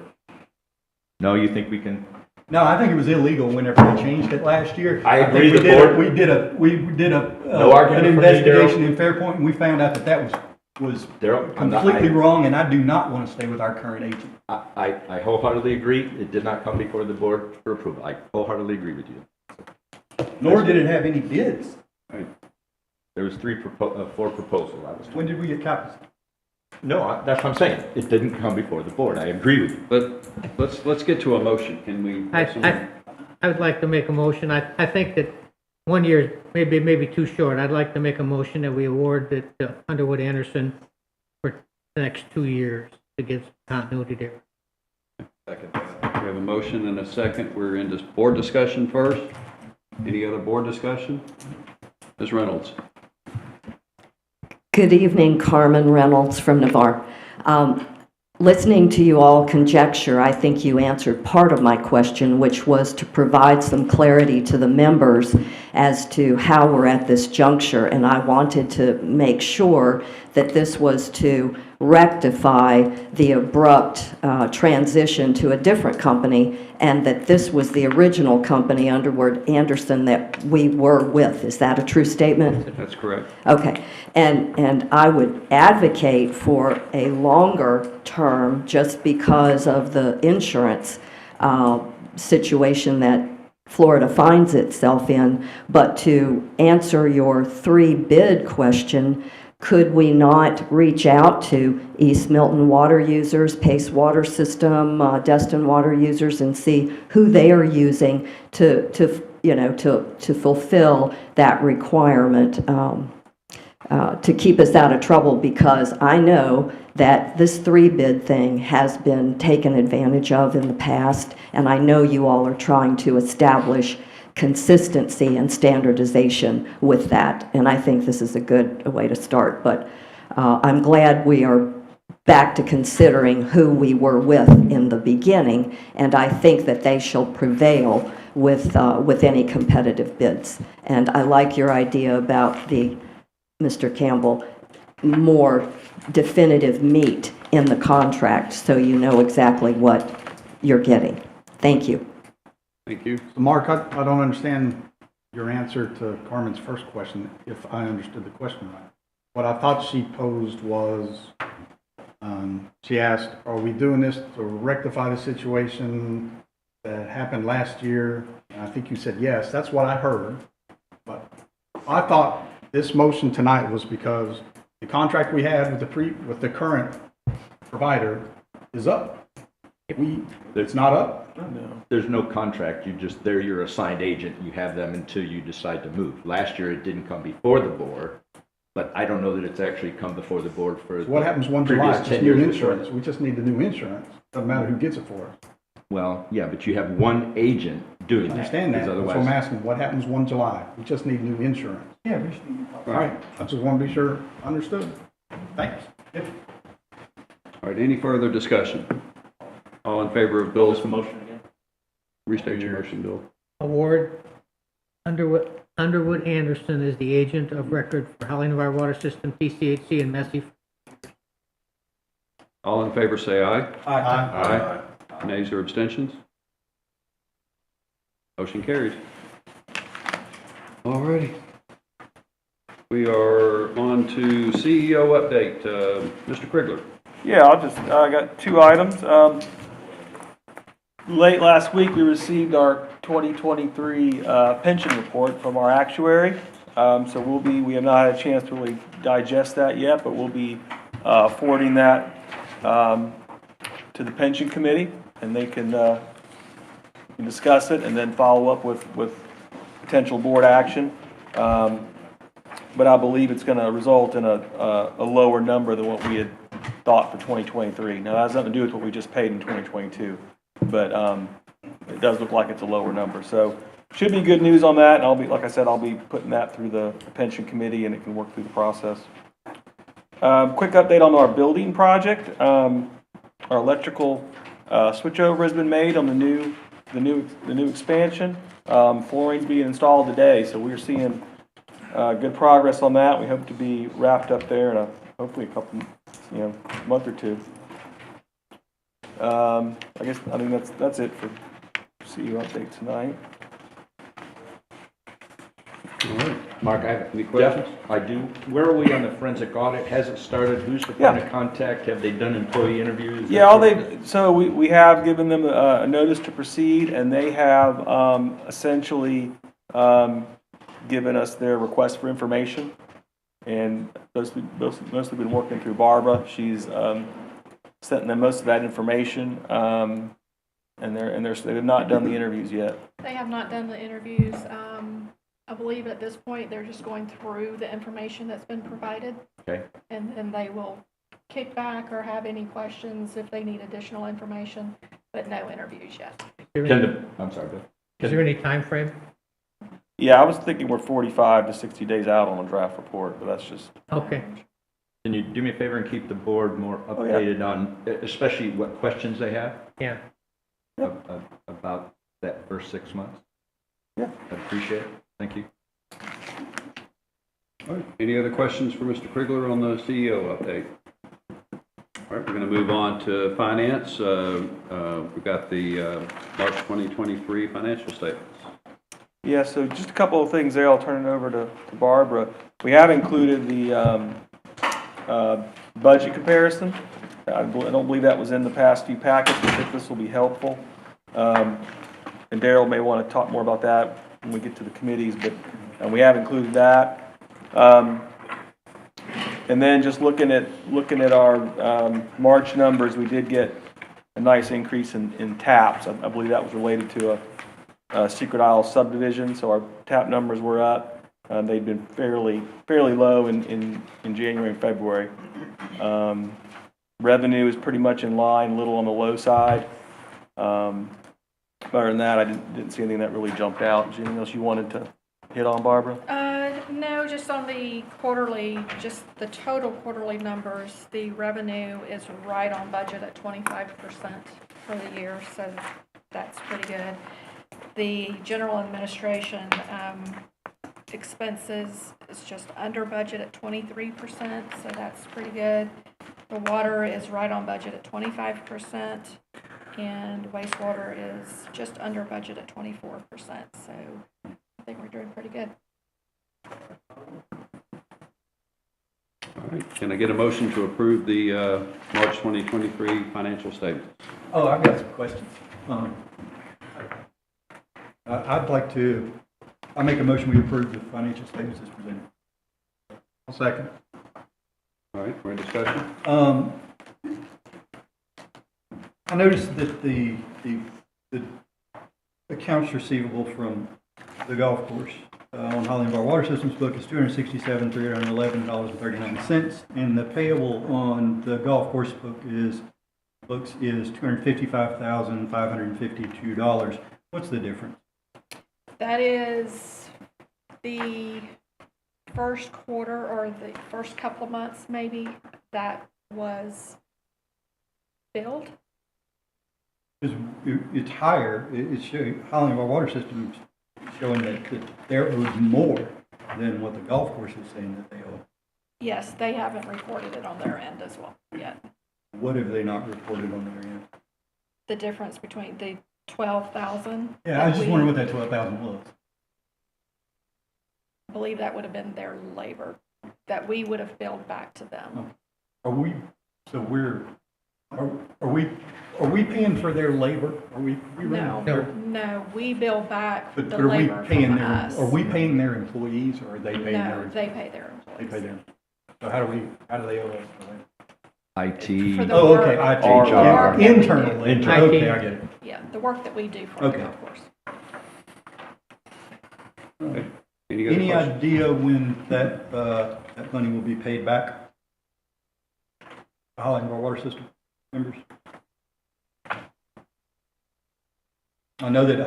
no, you think we can? No, I think it was illegal whenever they changed it last year. I agree, think the board- We did No argument an from me, investigation Daryl. in Fairpoint, and we found out that was Daryl, I'm not- completely wrong, and I do not want to stay with our current agent. I wholeheartedly agree. It did not come before the board for approval. I wholeheartedly agree with you. Nor did it have any bids. There was four proposals I was told. When did we get copies? No, that's what I'm saying. It didn't come before the board. I agree with you. But let's get to a motion. Can we? I would like to make a motion. I think that 1 year maybe too short. I'd like to make a motion that we award it to Underwood Anderson for the next 2 years to give continuity there. Second. We have a motion and a second. We're in this board discussion first. Any other board discussion? Ms. Reynolds. Good evening, Carmen Reynolds from Navarre. Listening to you all conjecture, I think you answered part of my question, which was to provide some clarity to the members as to how we're at this juncture. And I wanted to make sure that this was to rectify the abrupt transition to a different company, and that this was the original company, Underwood Anderson, that we were with. Is that a true statement? That's correct. Okay. And I would advocate for a longer term just because of the insurance situation that Florida finds itself in. But to answer your 3-bid question, could we not reach out to East Milton water users, Pace Water System, Destin water users, and see who they are using to fulfill that requirement to keep us out of trouble? Because I know that this 3-bid thing has been taken advantage of in the past, and I know you all are trying to establish consistency and standardization with that, and I think this is a good way to start. But I'm glad we are back to considering who we were with in the beginning, and I think that they shall prevail with any competitive bids. And I like your idea about the, Mr. Campbell, more definitive meat in the contract so you know exactly what you're getting. Thank you. Thank you. So Mark, I don't understand your answer to Carmen's first question, if I understood the question right. What I thought she posed was, she asked, are we doing this to rectify the situation that happened last year? And I think you said yes. That's what I heard. But I thought this motion tonight was because the contract we had with the current provider is up. It's not up? No. There's no contract. They're your assigned agent. You have them until you decide to move. Last year, it didn't come before the board, but I don't know that it's actually come before the board for. So what happens 1 July? Just new insurance. We just need the new insurance. Doesn't matter who gets it for us. Well, yeah, but you have one agent doing that. I understand that. That's what I'm asking. What happens 1 July? We just need new insurance. Yeah, we should. All right. I just want to be sure understood. Thanks. Yep. All right, any further discussion? All in favor of Bill's Motion again. Restate your motion, Bill. Award Underwood Anderson is the agent of record for Holly Navarre Water System, TCHC, and Massey. All in favor say aye. Aye. Aye. Nays or abstentions? Motion carries. All righty. We are on to CEO update. Mr. Krigler. Yeah, I got 2 items. Late last week, we received our 2023 pension report from our actuary. So we have not had a chance to really digest that yet, but we'll be forwarding that to the pension committee, and they can discuss it and then follow up with potential board action. But I believe it's going to result in a lower number than what we had thought for 2023. Now, that has nothing to do with what we just paid in 2022, but it does look like it's a lower number. So should be good news on that, and like I said, I'll be putting that through the pension committee, and it can work through the process. Quick update on our building project. Our electrical switchover has been made on the new expansion. Flooring's being installed today, so we're seeing good progress on that. We hope to be wrapped up there in hopefully a couple, month or 2. I think that's it for CU update tonight. All right. Mark, I have Any questions? I do. Where are we on the forensic audit? Has it started? Who's the point of contact? Have they done employee interviews? Yeah, so we have given them a notice to proceed, and they have essentially given us their request for information. and mostly been working through Barbara. She's sent them most of that information, and they have not done the interviews yet. They have not done the interviews. I believe at this point, they're just going through the information that's been provided. Okay. And then they will kick back or have any questions if they need additional information, but no interviews yet. I'm sorry, Bill. Is there any time frame? Yeah, I was thinking we're 45 to 60 days out on a draft report, but that's just. Okay. Can you do me a favor and keep the board more Oh, yeah. updated on, especially what questions they have Yeah. about that first 6 months? Yeah. I'd appreciate it. Thank you. All right, any other questions for Mr. Krigler on the CEO update? All right, we're going to move on to finance. We've got the March 2023 financial statements. Yeah, so just a couple of things there. I'll turn it over to Barbara. We have included the budget comparison. I don't believe that was in the past few packets. I think this will be helpful. And Daryl may want to talk more about that when we get to the committees, but we have included that. And then just looking at our March numbers, we did get a nice increase in TAPs. I believe that was related to a Secret Isle subdivision, so our TAP numbers were up. They'd been fairly low in January and February. Revenue is pretty much in line, a little on the low side. Other than that, I didn't see anything that really jumped out. Is there anything else you wanted to hit on, Barbara? No, just on the quarterly, just the total quarterly numbers, the revenue is right on budget at 25% for the year, so that's pretty good. The general administration expenses is just under budget at 23%, so that's pretty good. The water is right on budget at 25%, and wastewater is just under budget at 24%, so I think we're doing pretty good. All right, can I get a motion to approve the March 2023 financial statements? Oh, I've got some questions. I make a motion we approve the financial statements as presented. I'll second. All right, we're in discussion. I noticed that the accounts receivable from the golf course on Holly and Bar Water Systems book is $267,311.39, and the payable on the golf course books is $255,552. What's the difference? That is the first quarter or the first couple of months maybe that was billed. It's higher. It's showing, Holly and Bar Water Systems showing that they're owed more than what the golf course is saying that they owe. Yes, they haven't reported it on their end as well yet. What have they not reported on their end? The difference between the 12,000. Yeah, I was just wondering what that 12,000 was. I believe that would have been their labor that we would have billed back to them. Are we paying for their labor? No, we bill back the But are we labor paying from their, us. are we paying their employees or are they paying their? No, they pay their employees. They pay them. So how do they owe us for that? IT. For the Oh, work- okay, the IT. work that we do. Internally. IT. Okay, I get it. Yeah, the work that we do for the Okay. golf course. Okay. Any other Any questions? idea when that money will be paid back? The Holly and Bar Water System members? I know that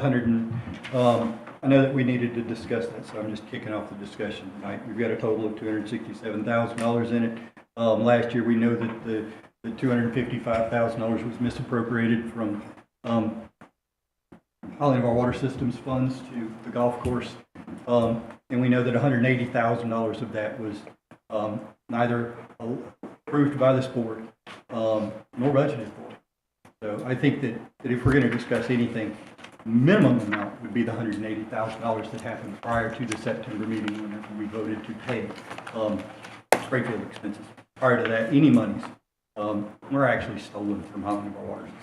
I know that we needed to discuss that, so I'm just kicking off the discussion tonight. We've got a total of $267,000 in it. Last year, we know that the $255,000 was misappropriated from Holly and Bar Water Systems funds to the golf course. And we know that $180,000 of that was neither approved by this board nor budgeted for. So I think that if we're going to discuss anything, minimum amount would be the $180,000 that happened prior to the September meeting whenever we voted to pay Springfield expenses. Prior to that, any monies were actually stolen from Holly and Bar Water Systems.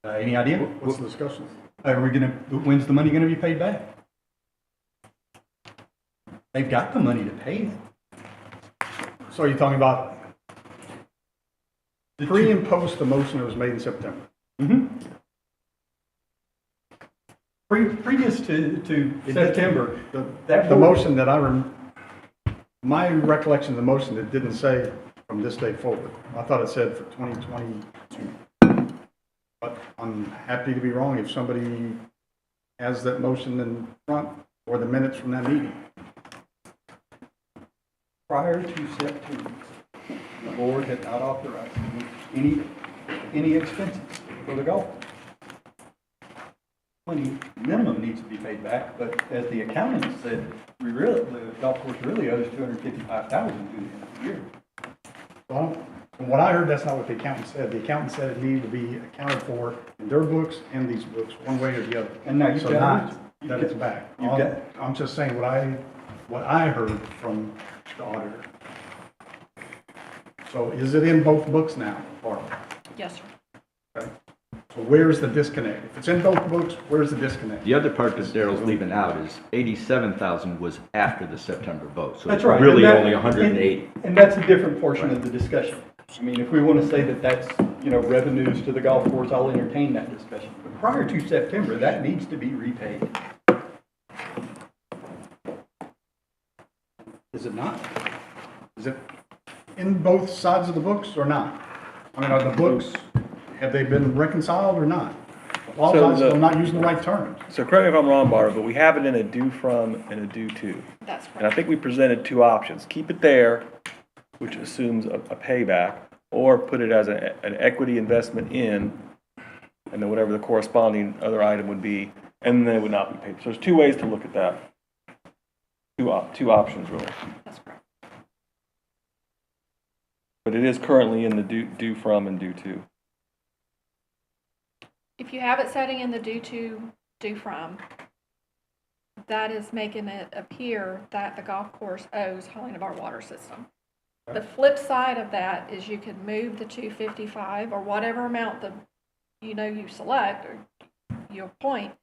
Any idea? What's the discussion? When's the money going to be paid back? they've got the money to pay it. So you're talking about pre and post the motion that was made in September? Previous to September, The motion that my recollection of the motion, it didn't say from this day forward. I thought it said for 2022. But I'm happy to be wrong if somebody has that motion in front or the minutes from that meeting. prior to September, the board had not authorized any expenses for the golf. Money minimum needs to be paid back, but as the accountant said, the golf course really owes $255,000 to the end of the year. Well, from what I heard, that's not what the accountant said. The accountant said it needed to be accounted for in their books and these books, one way or the other. And now you've So got- not that it's back. you've got- I'm just saying what I heard from the auditor. So is it in both books now, Barbara? Yes, sir. Okay. So where's the disconnect? If it's in both books, where's the disconnect? The other part that Daryl's leaving out is 87,000 was after the September vote, so That's it's right. really And that- only 108. And that's a different portion of the discussion. I mean, if we want to say that that's, revenues to the golf course, I'll entertain that discussion. But prior to September, that needs to be repaid. Is it not? Is it in both sides of the books or not? I mean, are the books, have they been reconciled or not? Apologize if I'm not using the right terms. So correct me if I'm wrong, Barbara, but we have it in a due from and a due to. That's And I correct. think we presented two options. Keep it there, which assumes a payback, or put it as an equity investment in, and then whatever the corresponding other item would be, and then it would not be paid. So there's two ways to look at that. Two options, really. That's correct. But it is currently in the due from and due to. If you have it setting in the due to, due from, that is making it appear that the golf course owes Holly Navarre Water System. The flip side of that is you could move the 255 or whatever amount you select or you appoint,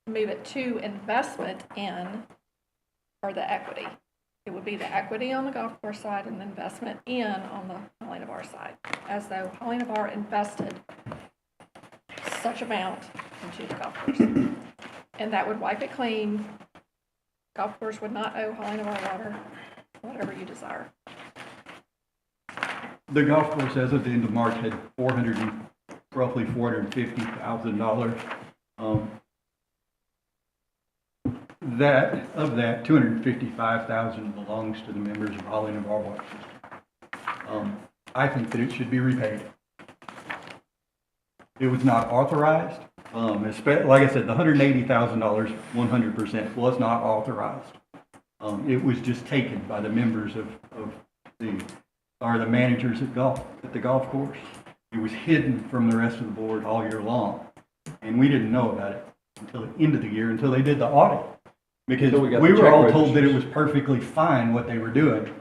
move it to investment in or the equity. It would be the equity on the golf course side and the investment in on the Holly Navarre side, as though Holly Navarre invested such amount into the golf course. And that would wipe it clean. Golf course would not owe Holly Navarre water, whatever you desire. The golf course, as of the end of March, had roughly $450,000. Of that, $255,000 belongs to the members of Holly Navarre Water System. I think that it should be repaid. It was not authorized. Like I said, the $180,000, 100% was not authorized. It was just taken by the members of the managers at the golf course. It was hidden from the rest of the board all year long. And we didn't know about it until the end of the year, until they did the audit. Because Until we got we the were check all told that it registers. was perfectly fine what they were doing,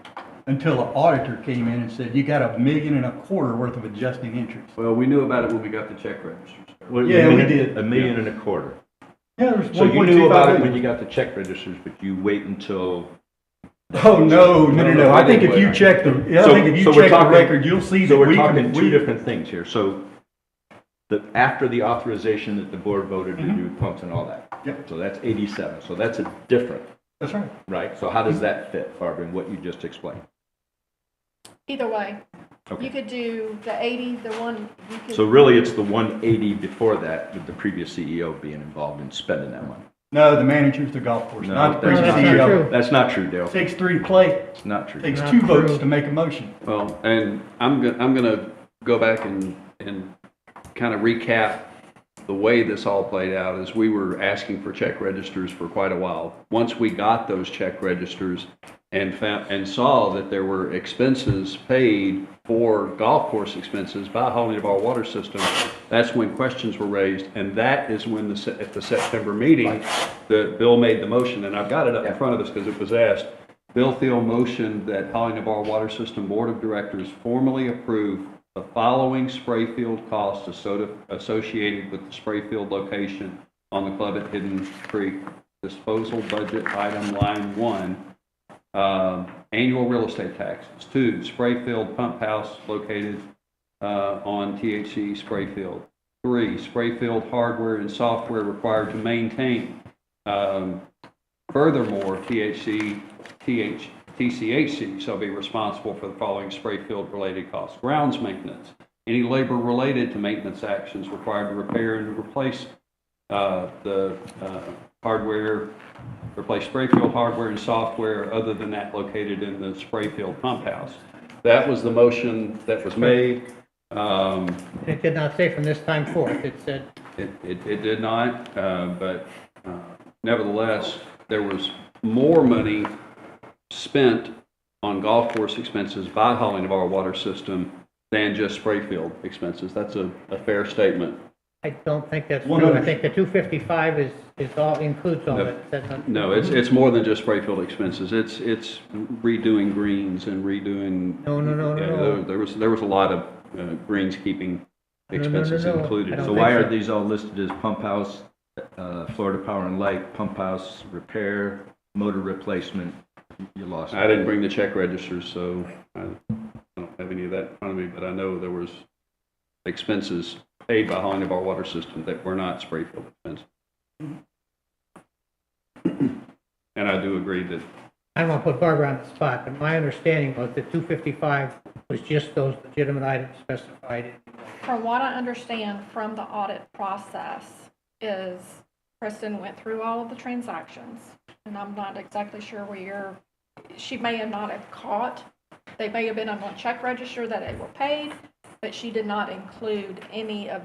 until an auditor came in and said, you got $1.25 million worth of adjusting interest. Well, we knew about it when we got the check registers. Yeah, we did. $1.25 million. Yeah, there was So you knew about it when $1.25 you got the check registers, but you wait until. Oh, no. I think if you check the record, you'll see that So we're we talking can, two different things here. So after the authorization that the board voted to do pumps and all that. Yep. So that's 87. So that's a different, That's right. right? So how does that fit, Barbara, in what you just explained? Either way, Okay. you could do the 80, the one, you could. So really, it's the 180 before that, with the previous CEO being involved in spending that money. No, the manager's the golf course, No, not the that's previous not not CEO. true. That's not true, Dale. Takes 3 to play. It's not true. Takes Not 2 true. votes to make a motion. Well, and I'm gonna go back and kind of recap the way this all played out. Is we were asking for check registers for quite a while. Once we got those check registers and saw that there were expenses paid for golf course expenses by Holly Navarre Water System, that's when questions were raised, and that is when at the September meeting, Bill made the motion, and I've got it up in front of us because it was asked. Bill Thiel motioned that Holly Navarre Water System Board of Directors formally approve the following spray field costs associated with the spray field location on the club at Hidden Creek. Disposal budget item line 1 Annual real estate taxes. 2, spray-filled pump house located on THC spray field. 3, spray-filled hardware and software required to maintain. Furthermore, TCHC shall be responsible for the following spray-field related costs. Grounds maintenance, any labor related to maintenance actions required to repair and replace the hardware, replace spray-field hardware and software other than that located in the spray-field pump house. That was the motion that was made. It did not say from this time forth. It said It did not, but nevertheless, there was more money spent on golf course expenses by Holly Navarro Water System than just spray field expenses. That's a fair statement. I don't think that's true. I think the 255 is all, includes all that. That's not true. No, it's more than just spray field expenses. It's redoing greens and redoing. No. There was a lot of greenskeeping expenses included. So why are these all listed as pump house, Florida Power and Light, pump house repair, motor replacement? You lost. I didn't bring the check registers, so I don't have any of that in front of me, but I know there was expenses paid by Holly Navarro Water System that were not spray field expenses. And I do agree that. I don't want to put Barbara on the spot, but my understanding was that 255 was just those legitimate items specified in. From what I understand from the audit process is Kristen went through all of the transactions, and I'm not exactly sure where she may have not have caught. They may have been on a check register that they were paid, but she did not include any of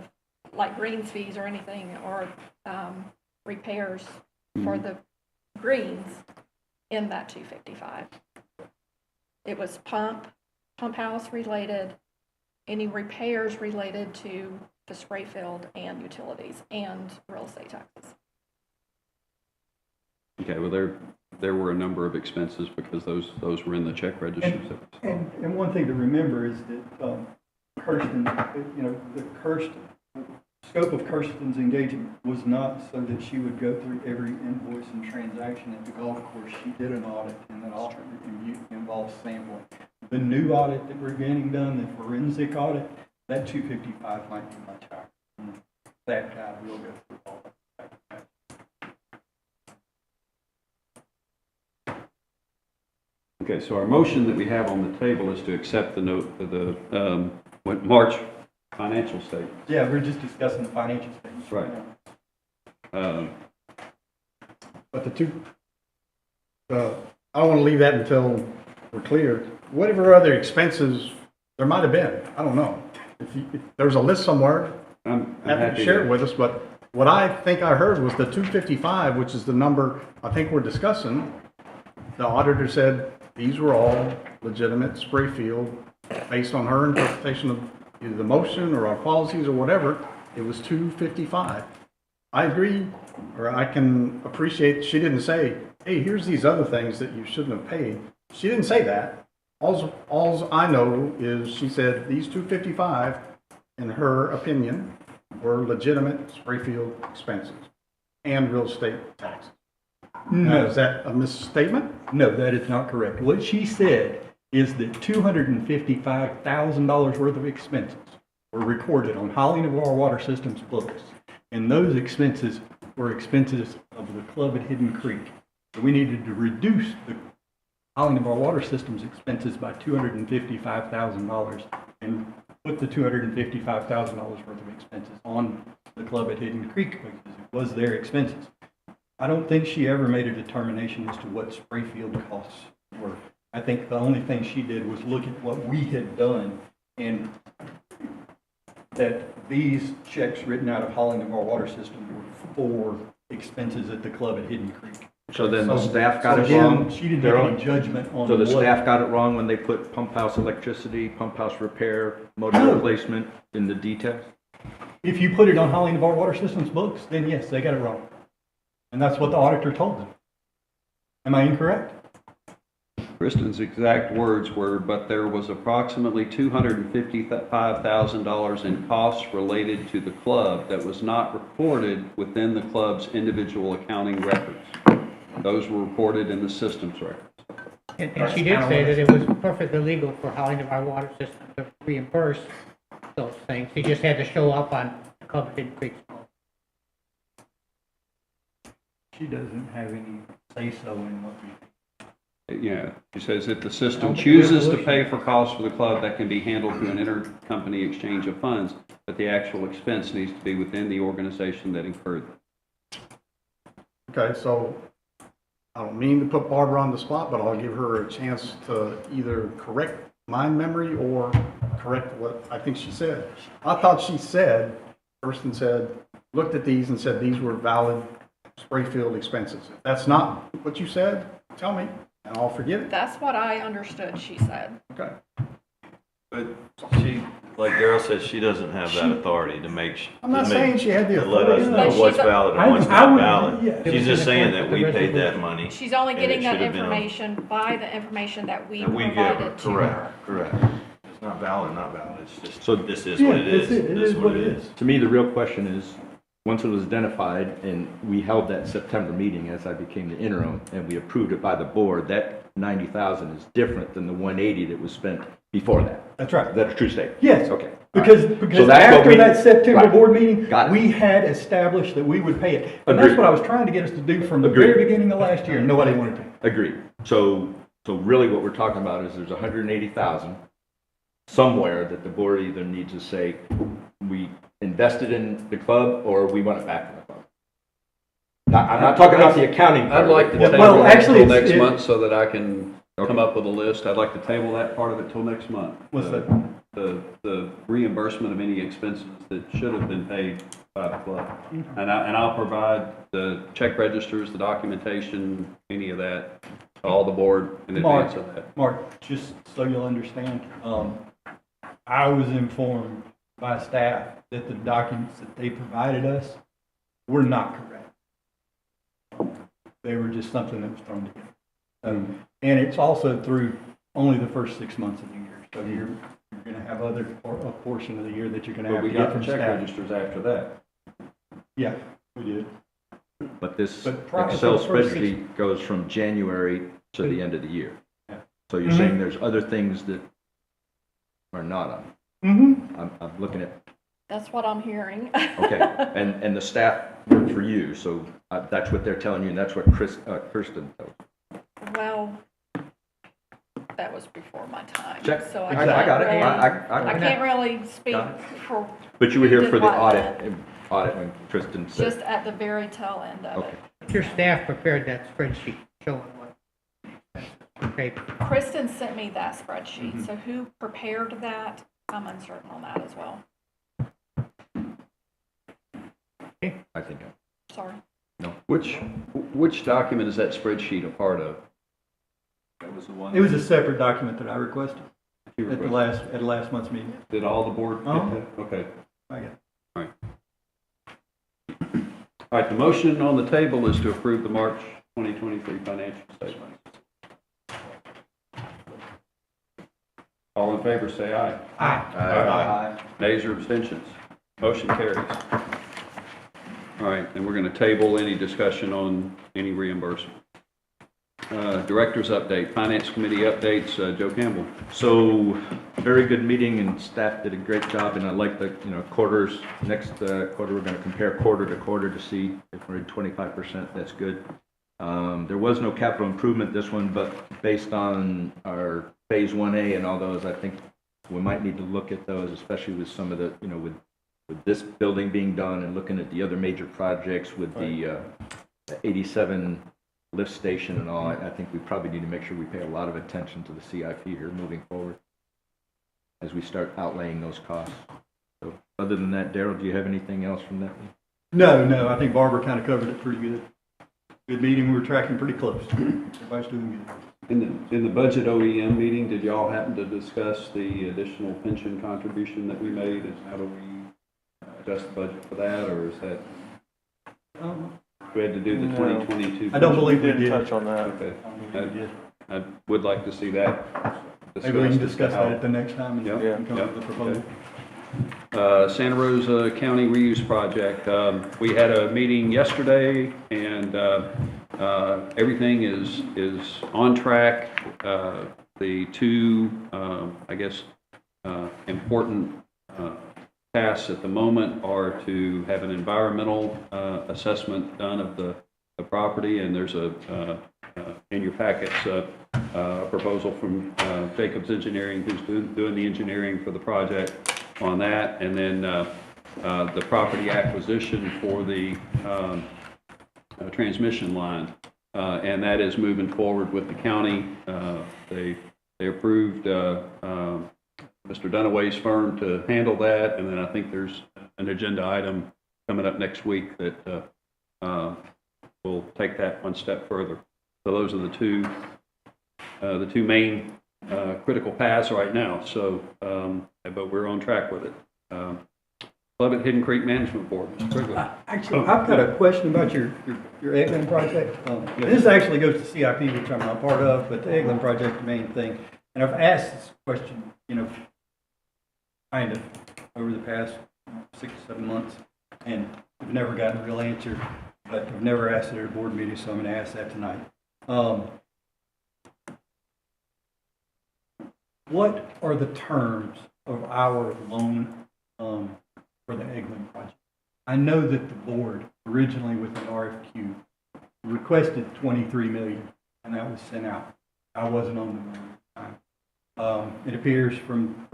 like greens fees or anything or repairs for the greens in that 255. It was pump house related, any repairs related to the spray field and utilities and real estate taxes. Okay, well, there were a number of expenses because those were in the check registers. And one thing to remember is that Kirsten, the scope of Kirsten's engagement was not so that she would go through every invoice and transaction at the golf course. She did an audit, and that audit involves sampling. The new audit that we're getting done, the forensic audit, that 255 might be much higher. That guy will go through all that. Okay, so our motion that we have on the table is to accept the March financial statement. Yeah, we're just discussing the financial statements. Right. But the two, I don't want to leave that until we're clear. Whatever other expenses there might have been, I don't know. If there's a list somewhere, I'm have happy to share to- it with us, but what I think I heard was the 255, which is the number I think we're discussing. The auditor said these were all legitimate spray field based on her interpretation of either the motion or our policies or whatever. It was 255. I agree, or I can appreciate, she didn't say, hey, here's these other things that you shouldn't have paid. She didn't say that. All I know is she said these 255, in her opinion, were legitimate spray field expenses and real estate taxes. Now, is that a misstatement? No, that is not correct. What she said is that $255,000 worth of expenses were recorded on Holly Navarro Water System's books. And those expenses were expenses of the club at Hidden Creek. So we needed to reduce the Holly Navarro Water System's expenses by $255,000 and put the $255,000 worth of expenses on the club at Hidden Creek because it was their expenses. I don't think she ever made a determination as to what spray field costs were. I think the only thing she did was look at what we had done and that these checks written out of Holly Navarro Water System were for expenses at the club at Hidden Creek. So then the staff got it again, wrong? She didn't make any judgment on So the what- staff got it wrong when they put pump house electricity, pump house repair, motor No. replacement in the details? If you put it on Holly Navarro Water System's books, then yes, they got it wrong. And that's what the auditor told them. Am I incorrect? Kristen's exact words were, but there was approximately $255,000 in costs related to the club that was not reported within the club's individual accounting records. Those were reported in the systems records. And she did say that it was perfectly legal for Holly of our water system to reimburse those things. He just had to show up on coveted creek smoke. She doesn't have any say-so in what we. Yeah, she says if the system chooses to pay for costs for the club, that can be handled through an intercompany exchange of funds, but the actual expense needs to be within the organization that incurred them. Okay, so I don't mean to put Barbara on the spot, but I'll give her a chance to either correct my memory or correct what I think she said. I thought she said, Kirsten said, looked at these and said these were valid spray field expenses. If that's not what you said, tell me, and I'll forget it. That's what I understood she said. Okay. But she, like Daryl said, she doesn't have that authority to make. I'm not saying she had the To let us authority. know what's valid and what's not valid. yeah. She's just saying that we paid that money. She's only And getting it that should have been on- information by the information that we That we give her, provided to her. correct, correct. It's not valid, not valid, it's just, So- this is what it is. It This is what it is. To me, the real question is, once it was identified and we held that September meeting as I became the interim and we approved it by the board, that 90,000 is different than the 180 that was spent before that. That's right. Is that a true statement? Yes. Okay. Because So that's what after we- that September right. board meeting, Got it. we had established that we would pay it. And that's Agreed. what I was trying to get us to do from the Agreed. very beginning of last year, and nobody wanted to. Agreed. So really what we're talking about is there's 180,000 somewhere that the board either needs to say, we invested in the club or we want it back in the club. I'm not talking about the accounting part. I'd like to Well, table that actually, till it's- next month so that I can come up with a list. I'd like to table that part of it till next month. What's that? The reimbursement of any expenses that should have been paid by the club. And I'll provide the check registers, the documentation, any of that, to all the board in advance of that. Mark, just so you'll understand, I was informed by staff that the documents that they provided us were not correct. They were just something that was thrown together. And it's also through only the first 6 months of the year. So you're going to have a portion of the year that you're going to But have we to got get the from check staff. registers after that. Yeah, we did. But this But prior to Excel the first six- spreadsheet goes from January to the end of the year. Yeah. So you're saying there's other things that are not on? Mm-hmm. I'm looking at, That's what I'm hearing. okay, and the staff work for you, so that's what they're telling you, and that's what Kirsten tells you. Well, that was before my time. Check. So I got it. really- I I can't really speak Got it. for, But you were here did for the what audit when Kristen said. just at the very tail end of Okay. it. Your staff prepared that spreadsheet showing what. Okay, Kristen sent me that spreadsheet, so who prepared that, I'm uncertain on that as well. I think. Sorry. Which document is that spreadsheet a part of? That was the one. It was a separate document that I requested you at requested. last month's meeting. Did all the board get Uh-huh. that? Okay. I got it. All right, the motion on the table is to approve the March 2023 financial statements. All in favor, say aye. Aye. Nays or abstentions? Motion carries. All right, and we're going to table any discussion on any reimbursement. Director's update, Finance Committee updates, Joe Campbell. So, very good meeting, and staff did a great job, and I like the, quarters. Next quarter, we're gonna compare quarter to quarter to see if we're at 25%, that's good. There was no capital improvement this one, but based on our Phase 1A and all those, I think we might need to look at those, especially with some of the, with this building being done and looking at the other major projects with the 87 lift station and all. I think we probably need to make sure we pay a lot of attention to the CIP here moving forward as we start outlaying those costs. So other than that, Daryl, do you have anything else from that? No, I think Barbara kind of covered it pretty good. Good meeting, we were tracking pretty close. Everybody's doing good. In the budget OEM meeting, did y'all happen to discuss the additional pension contribution that we made, and how do we adjust the budget for that, or is that, we had to do the No. 2022? I don't believe we Didn't did. touch on that. Okay. I would like to see that. Maybe we can discussed discuss as to that at the next time Yep, and come up yep, with a proposal. Santa Rosa County Reuse Project. We had a meeting yesterday, and Everything is on track. The two, I guess, important tasks at the moment are to have an environmental assessment done of the property, and there's in your packets a proposal from Jacobs Engineering, who's doing the engineering for the project on that, and then the property acquisition for the transmission line, and that is moving forward with the county. They approved Mr. Dunaway's firm to handle that, and then I think there's an agenda item coming up next week that will take that one step further. So those are the two main critical paths right now. So, but we're on track with it. Lubbock Hidden Creek Management Board, Mr. Quigley. Actually, I've got a question about your Eglin project. This actually goes to CIP, which I'm not part of, but the Eglin project, the main thing. And I've asked this question, kind of over the past 6 or 7 months, and I've never gotten a real answer, but I've never asked it at a board meeting, so I'm going to ask that tonight. What are the terms of our loan for the Eglin project? I know that the board originally with an RFQ requested $23 million, and that was sent out. I wasn't on the board at the time. It appears from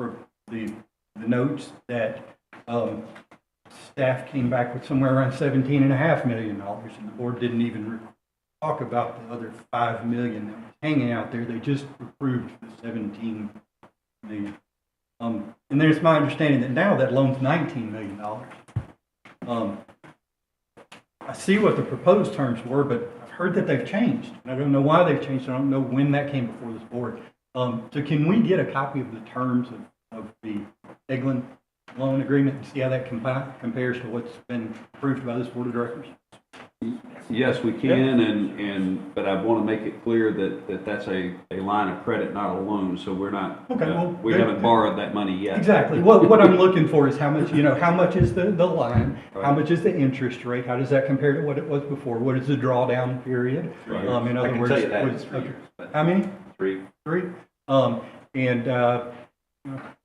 the notes that staff came back with somewhere around $17.5 million, and the board didn't even talk about the other $5 million that was hanging out there. They just approved the $17 million. And there's my understanding that now that loan's $19 million. I see what the proposed terms were, but I've heard that they've changed. And I don't know why they've changed. I don't know when that came before this board. So can we get a copy of the terms of the Eglin loan agreement and see how that compares to what's been approved by this board of directors? Yes, we can, but I want to make it clear that that's a line of credit, not a loan. So we're not. Okay. We haven't borrowed that money yet. Exactly. What I'm looking for is how much. How much is the line? Right. How much is the interest rate? How does that compare to what it was before? What is the drawdown period? Right. In other words, tell you that. 3 years. How many? 3. 3. And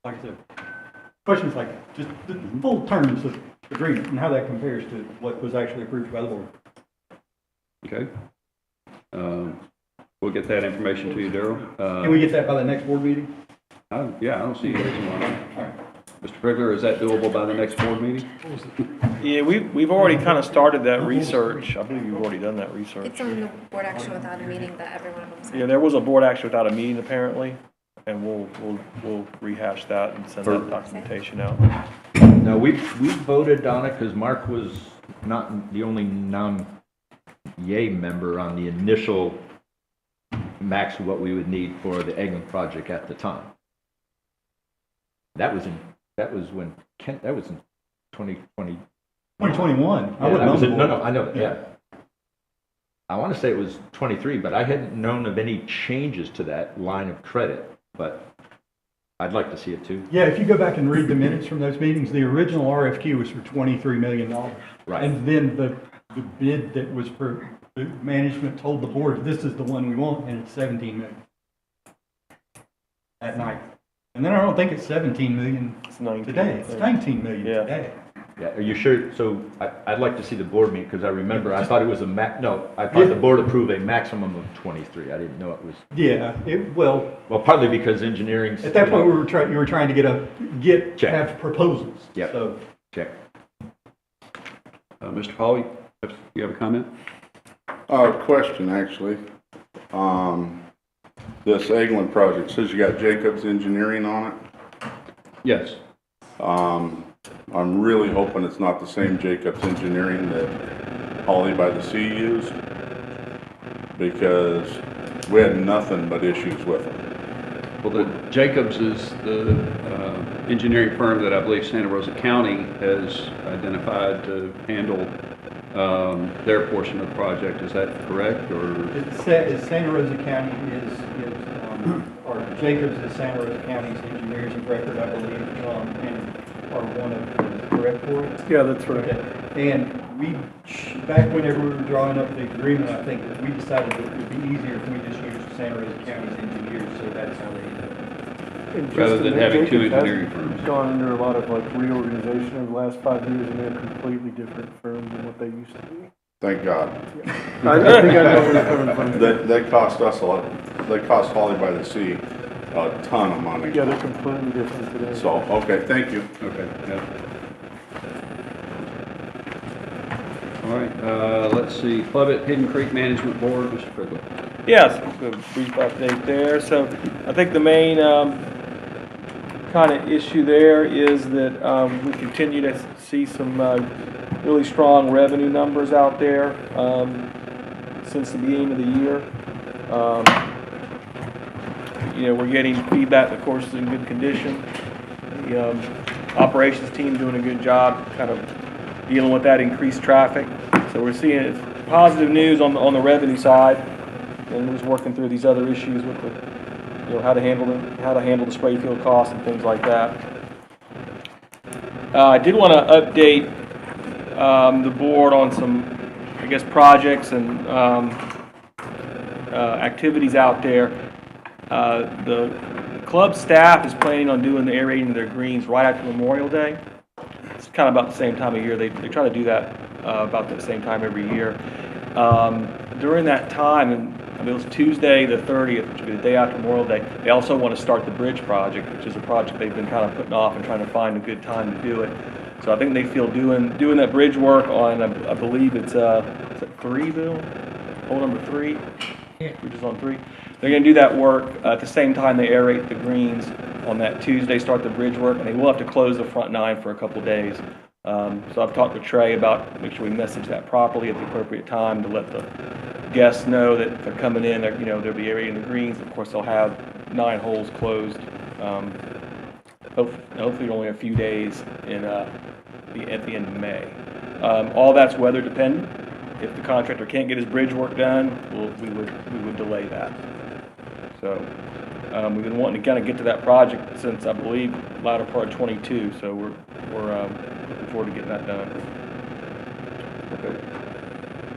like I said, questions like that. Just the full terms of agreement and how that compares to what was actually approved by the board. Okay. We'll get that information to you, Daryl. Can we get that by the next board meeting? Yeah, I don't see any reason why not. All right. Mr. Prigler, is that doable by the next board meeting? Yeah, we've already kind of started that research. I believe you've already done that research. It's on the board action without a meeting that everyone was. Yeah, there was a board action without a meeting apparently, and we'll rehash that and send that documentation out. No, we voted on it because Mark was not the only non-yay member on the initial max of what we would need for the Eglin project at the time. That was in 2020. 2021. I Yeah, wouldn't know. No, I know. Yeah. I want to say it was 23, but I hadn't known of any changes to that line of credit. But I'd like to see it too. Yeah, if you go back and read the minutes from those meetings, the original RFQ was for $23 million. Right. And then the bid that was for the management told the board, this is the one we want, and it's $17 million at night. And then I don't think it's $17 million today. It's $19 million today. Yeah. Are you sure? So I'd like to see the board meeting because I remember I thought it was I thought the board approved a maximum of 23. I didn't know it was. Yeah. Well, partly because engineering. At that point, you were trying to have proposals. Yeah. So check. Mr. Paul, you have a comment? Question actually. This Eglin project says you got Jacobs Engineering on it. Yes. I'm really hoping it's not the same Jacobs Engineering that Holly by the Sea used, because we had nothing but issues with it. Well, Jacobs is the engineering firm that I believe Santa Rosa County has identified to handle their portion of the project. Is that correct? Or it's Santa Rosa County or Jacobs is Santa Rosa County's engineers of record, I believe, and are one of the correct, Corey? Yeah, that's right. Okay. And back whenever we were drawing up the agreement, I think we decided that it would be easier if we just used Santa Rosa County's engineers, so that's how they ended up. And just Rather to than make having it, two it has engineering firms. Gone under a lot of like reorganization over the last 5 years, and they're completely different firms than what they used to be. Thank God. I think I know where you're coming from. They cost us a lot, they cost Holly by the Sea a ton of money. Yeah, they're completely different today. So, okay, thank you. Okay, yeah. All right, let's see, Club at Hidden Creek Management Board, Mr. Quigley. Yes, a brief update there. So I think the main kind of issue there is that we continue to see some really strong revenue numbers out there since the beginning of the year. We're getting feedback the course is in good condition. The operations team doing a good job kind of dealing with that increased traffic. So we're seeing positive news on the revenue side, and we're just working through these other issues with the how to handle the spray field costs and things like that. I did want to update the board on some, I guess, projects and activities out there. The club staff is planning on doing the aerating of their greens right after Memorial Day. It's kind of about the same time of year. They try to do that about the same time every year. During that time, and it was Tuesday the 30th, which would be the day after Memorial Day, they also want to start the bridge project, which is a project they've been kind of putting off and trying to find a good time to do it. So I think they feel doing that bridge work on, I believe it's, is it 3, Bill? Hole number 3? Yeah. Which is on 3. They're going to do that work at the same time they aerate the greens on that Tuesday, start the bridge work, and they will have to close the front 9 for a couple days. So I've talked with Trey about make sure we message that properly at the appropriate time to let the guests know that if they're coming in, they'll be aerating the greens. Of course, they'll have 9 holes closed. Hopefully only a few days at the end of May. All that's weather dependent. If the contractor can't get his bridge work done, we would delay that. So we've been wanting to kind of get to that project since I believe latter part of 22. So we're looking forward to getting that done. Okay.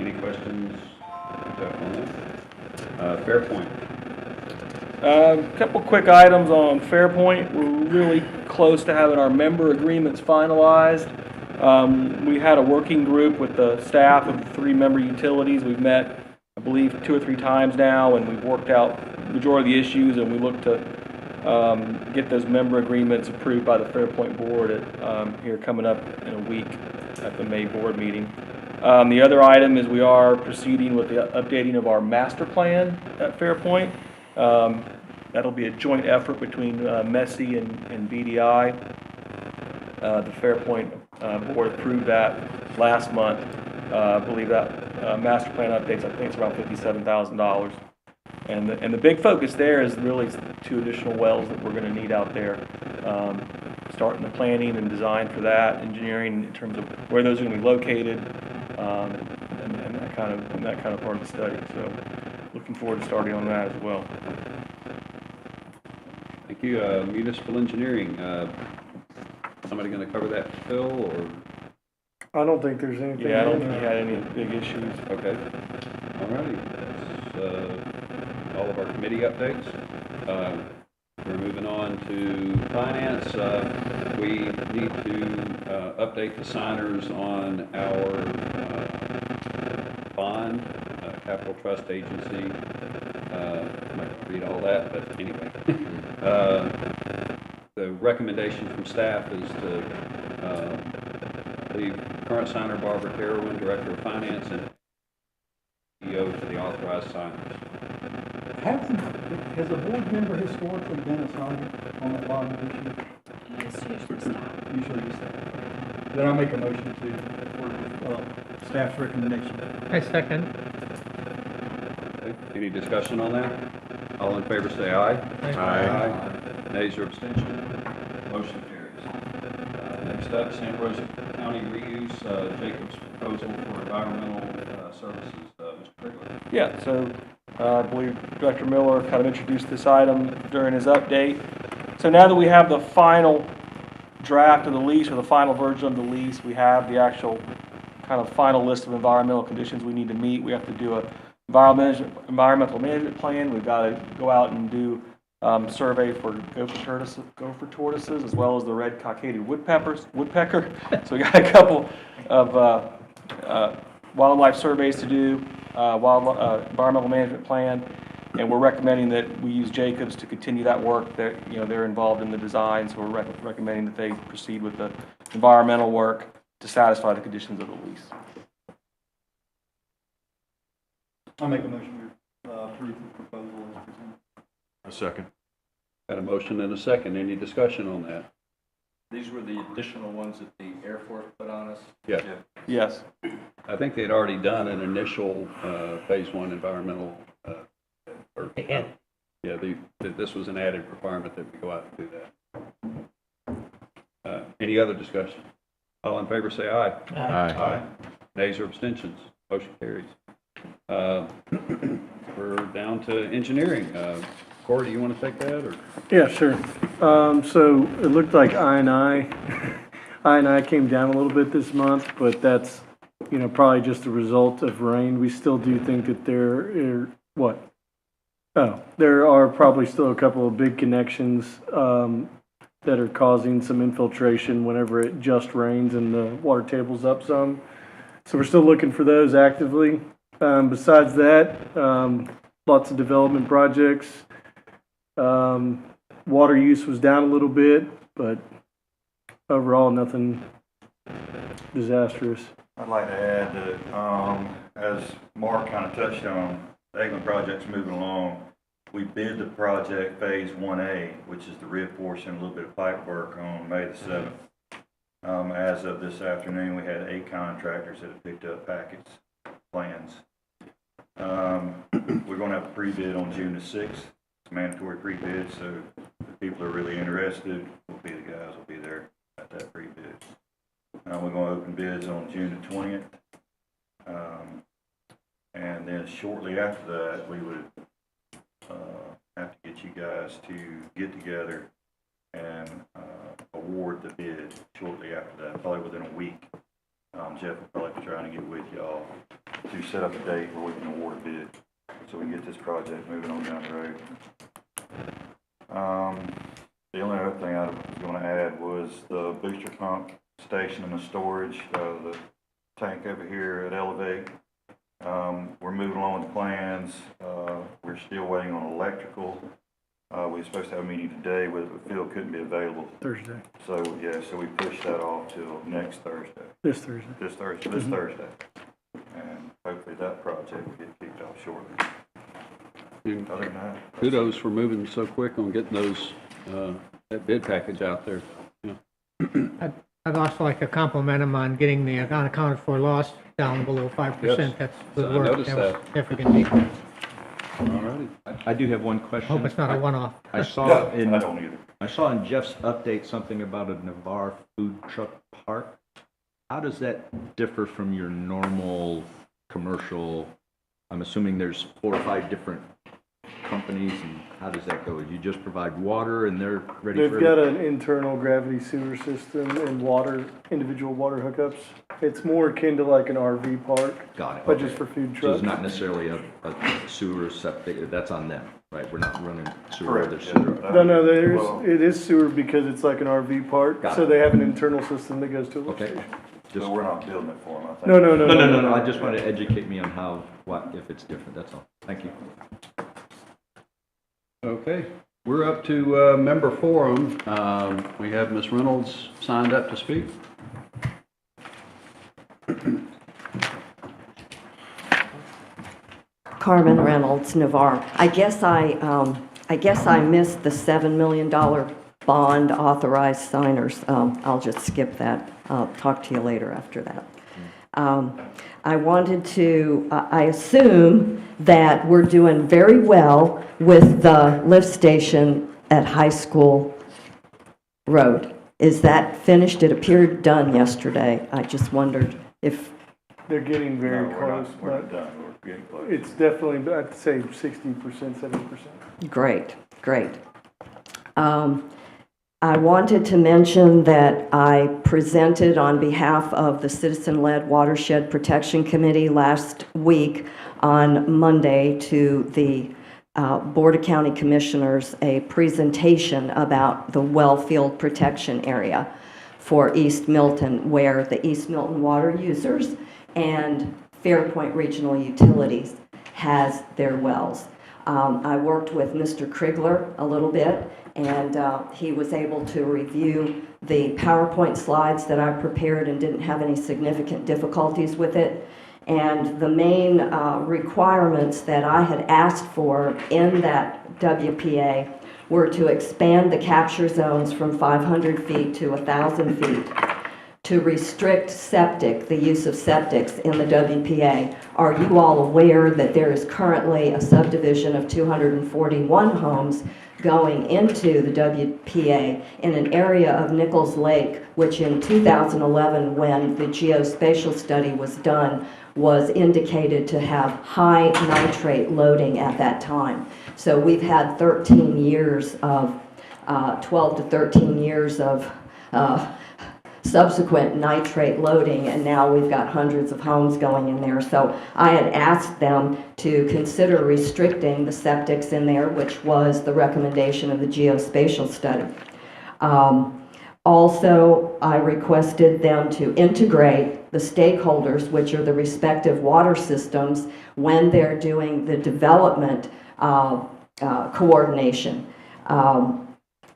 Any questions on that? Fairpoint. A couple quick items on Fairpoint. We're really close to having our member agreements finalized. We had a working group with the staff of the 3 member utilities. We've met, I believe, 2 or 3 times now, and we've worked out the majority of the issues, and we look to get those member agreements approved by the Fairpoint board here coming up in a week at the May board meeting. The other item is we are proceeding with the updating of our master plan at Fairpoint. That'll be a joint effort between MESI and BDI. The Fairpoint board approved that last month. I believe that master plan updates, I think it's around $57,000. And the big focus there is really 2 additional wells that we're going to need out there. Starting the planning and design for that, engineering in terms of where those are going to be located, and that kind of part of the study. So looking forward to starting on that as well. Thank you. Municipal engineering. Somebody going to cover that, Phil, or? I don't think there's anything. Yeah, I don't think he had any big issues. Okay. All righty. That's all of our committee updates. We're moving on to finance. We need to update the signers on our bond, Capital Trust Agency. I'm not going to read all that, but anyway. The recommendation from staff is to leave current signer Barbara Carowin, Director of Finance, and CEO to the authorized signers. Has a board member historically been a signer on that bond issue? It's usually staff. Usually you say. Then I'll make a motion to staff's recommendation. I second. Okay. Any discussion on that? All in favor say aye. Aye. Nays or abstention? Motion carries. Next up, Santa Rosa County reuse, Jacob's proposal for environmental services. Mr. Quigley. Yeah, so I believe Director Miller kind of introduced this item during his update. So now that we have the final draft of the lease or the final version of the lease, we have the actual kind of final list of environmental conditions we need to meet. We have to do a environmental management plan. We've got to go out and do survey for gopher tortoises, as well as the red cockaded woodpecker. So we got a couple of wildlife surveys to do, environmental management plan, and we're recommending that we use Jacobs to continue that work. They're involved in the design, so we're recommending that they proceed with the environmental work to satisfy the conditions of the lease. I'll make a motion to approve the proposal as presented. A second. Got a motion and a second. Any discussion on that? These were the additional ones that the Air Force put on us? Yeah. Yes. I think they'd already done an initial phase one environmental. This was an added requirement that we go out and do that. Any other discussion? All in favor say aye. Aye. Nays or abstentions? Motion carries. We're down to engineering. Corey, do you want to take that, or? Yeah, sure. So it looked like I&I came down a little bit this month, but that's, probably just a result of rain. We still do think that there are probably still a couple of big connections that are causing some infiltration whenever it just rains and the water table's up some. So we're still looking for those actively. Besides that, lots of development projects. Water use was down a little bit, but overall nothing disastrous. I'd like to add that, as Mark kind of touched on, the Eggman project's moving along. We bid the project Phase 1A, which is the rib portion, a little bit of pipe work on May the 7th. As of this afternoon, we had 8 contractors that have picked up packets, plans. We're going to have a pre-bid on June the 6th. It's mandatory pre-bid, so if people are really interested, the guys will be there at that pre-bid. We're going to open bids on June the 20th. And then shortly after that, we would have to get you guys to get together and award the bid shortly after that, probably within a week. Jeff will probably be trying to get with y'all to set up a date where we can award a bid so we can get this project moving on down the road. The only other thing I was going to add was the booster pump station and the storage, the tank over here at Elevate. We're moving along with the plans. We're still waiting on electrical. We were supposed to have a meeting today, but Phil couldn't be available. Thursday. So we pushed that off till next Thursday. This Thursday. This Thursday. And hopefully that project will get kicked off shortly. Other than that, Kudos for moving so quick on getting those, that bid package out there. Yeah. I'd also like to compliment him on getting the unaccounted for loss down below 5%. Yes. That's So good I work. noticed That was that. significant. All righty. I do have one question. Hope it's not a one-off. I saw I don't either. I saw in Jeff's update something about a Navarre food truck park. How does that differ from your normal commercial? I'm assuming there's 4 or 5 different companies, and how does that go? You just provide water and they're ready They've for got an internal gravity sewer system and individual water hookups. It's more akin to like an RV park. Got it. But Okay. just for food So trucks. it's not necessarily a sewer septic, that's on them, right? We're not running sewer, Correct, there's yeah. sewer. No, it is sewer because it's like an RV park. Got So it. they have an internal system that goes to a lift Okay. station. So we're not building it for them, I think. No. I just wanted to educate me on if it's different, that's all. Thank you. Okay, we're up to member forum. We have Ms. Reynolds signed up to speak. Carmen Reynolds, Navarre. I guess I missed the $7 million bond authorized signers. I'll just skip that. I'll talk to you later after that. I assume that we're doing very well with the lift station at High School Road. Is that finished? It appeared done yesterday. I just wondered if... They're getting very No, close. we're not done, we're getting close. It's definitely, I'd say 60%, 70%. Great. I wanted to mention that I presented on behalf of the Citizen-Led Watershed Protection Committee last week on Monday to the Board of County Commissioners a presentation about the well field protection area for East Milton, where the East Milton water users and Fairpoint Regional Utilities has their wells. I worked with Mr. Krigler a little bit, and he was able to review the PowerPoint slides that I prepared and didn't have any significant difficulties with it. And the main requirements that I had asked for in that WPA were to expand the capture zones from 500 feet to 1,000 feet, to restrict septic, the use of septics in the WPA. Are you all aware that there is currently a subdivision of 241 homes going into the WPA in an area of Nichols Lake, which in 2011, when the geospatial study was done, was indicated to have high nitrate loading at that time. So we've had 13 years of, 12 to 13 years of subsequent nitrate loading, and now we've got hundreds of homes going in there. So I had asked them to consider restricting the septics in there, which was the recommendation of the geospatial study. Also, I requested them to integrate the stakeholders, which are the respective water systems, when they're doing the development coordination.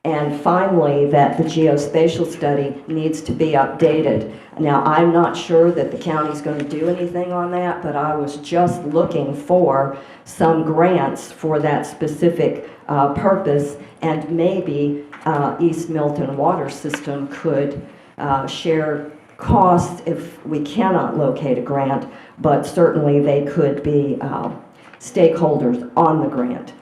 And finally, that the geospatial study needs to be updated. Now, I'm not sure that the county's going to do anything on that, but I was just looking for some grants for that specific purpose, and maybe East Milton Water System could share costs if we cannot locate a grant, but certainly they could be stakeholders on the grant.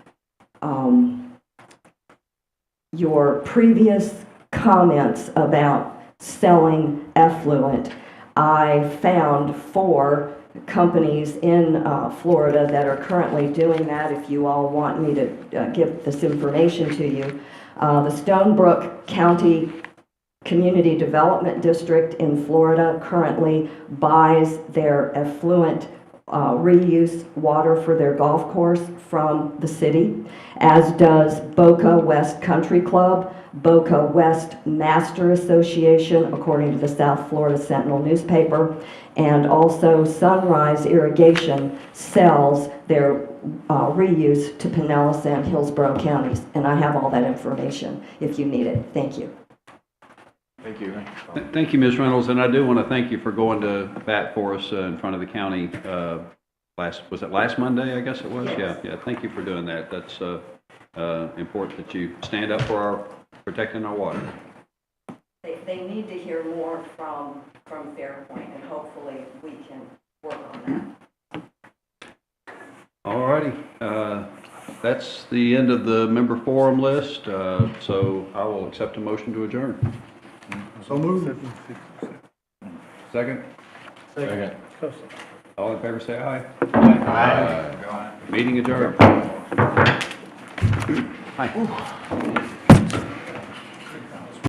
Your previous comments about selling effluent, I found 4 companies in Florida that are currently doing that. If you all want me to give this information to you, the Stonebrook County Community Development District in Florida currently buys their effluent reuse water for their golf course from the city, as does Boca West Country Club, Boca West Master Association, according to the South Florida Sentinel newspaper, and also Sunrise Irrigation sells their reuse to Pinellas and Hillsborough counties. And I have all that information if you need it. Thank you. Thank you. Thank you, Ms. Reynolds, and I do want to thank you for going to bat for us in front of the county was it last Monday, I guess it was? Yes. Yeah, thank you for doing that. That's important that you stand up for protecting our water. They need to hear more from Fairpoint, and hopefully we can work on that. All righty. That's the end of the member forum list, so I will accept a motion to adjourn. So moved. Second? Second. All in favor, say aye. Aye. Meeting adjourned. Hi.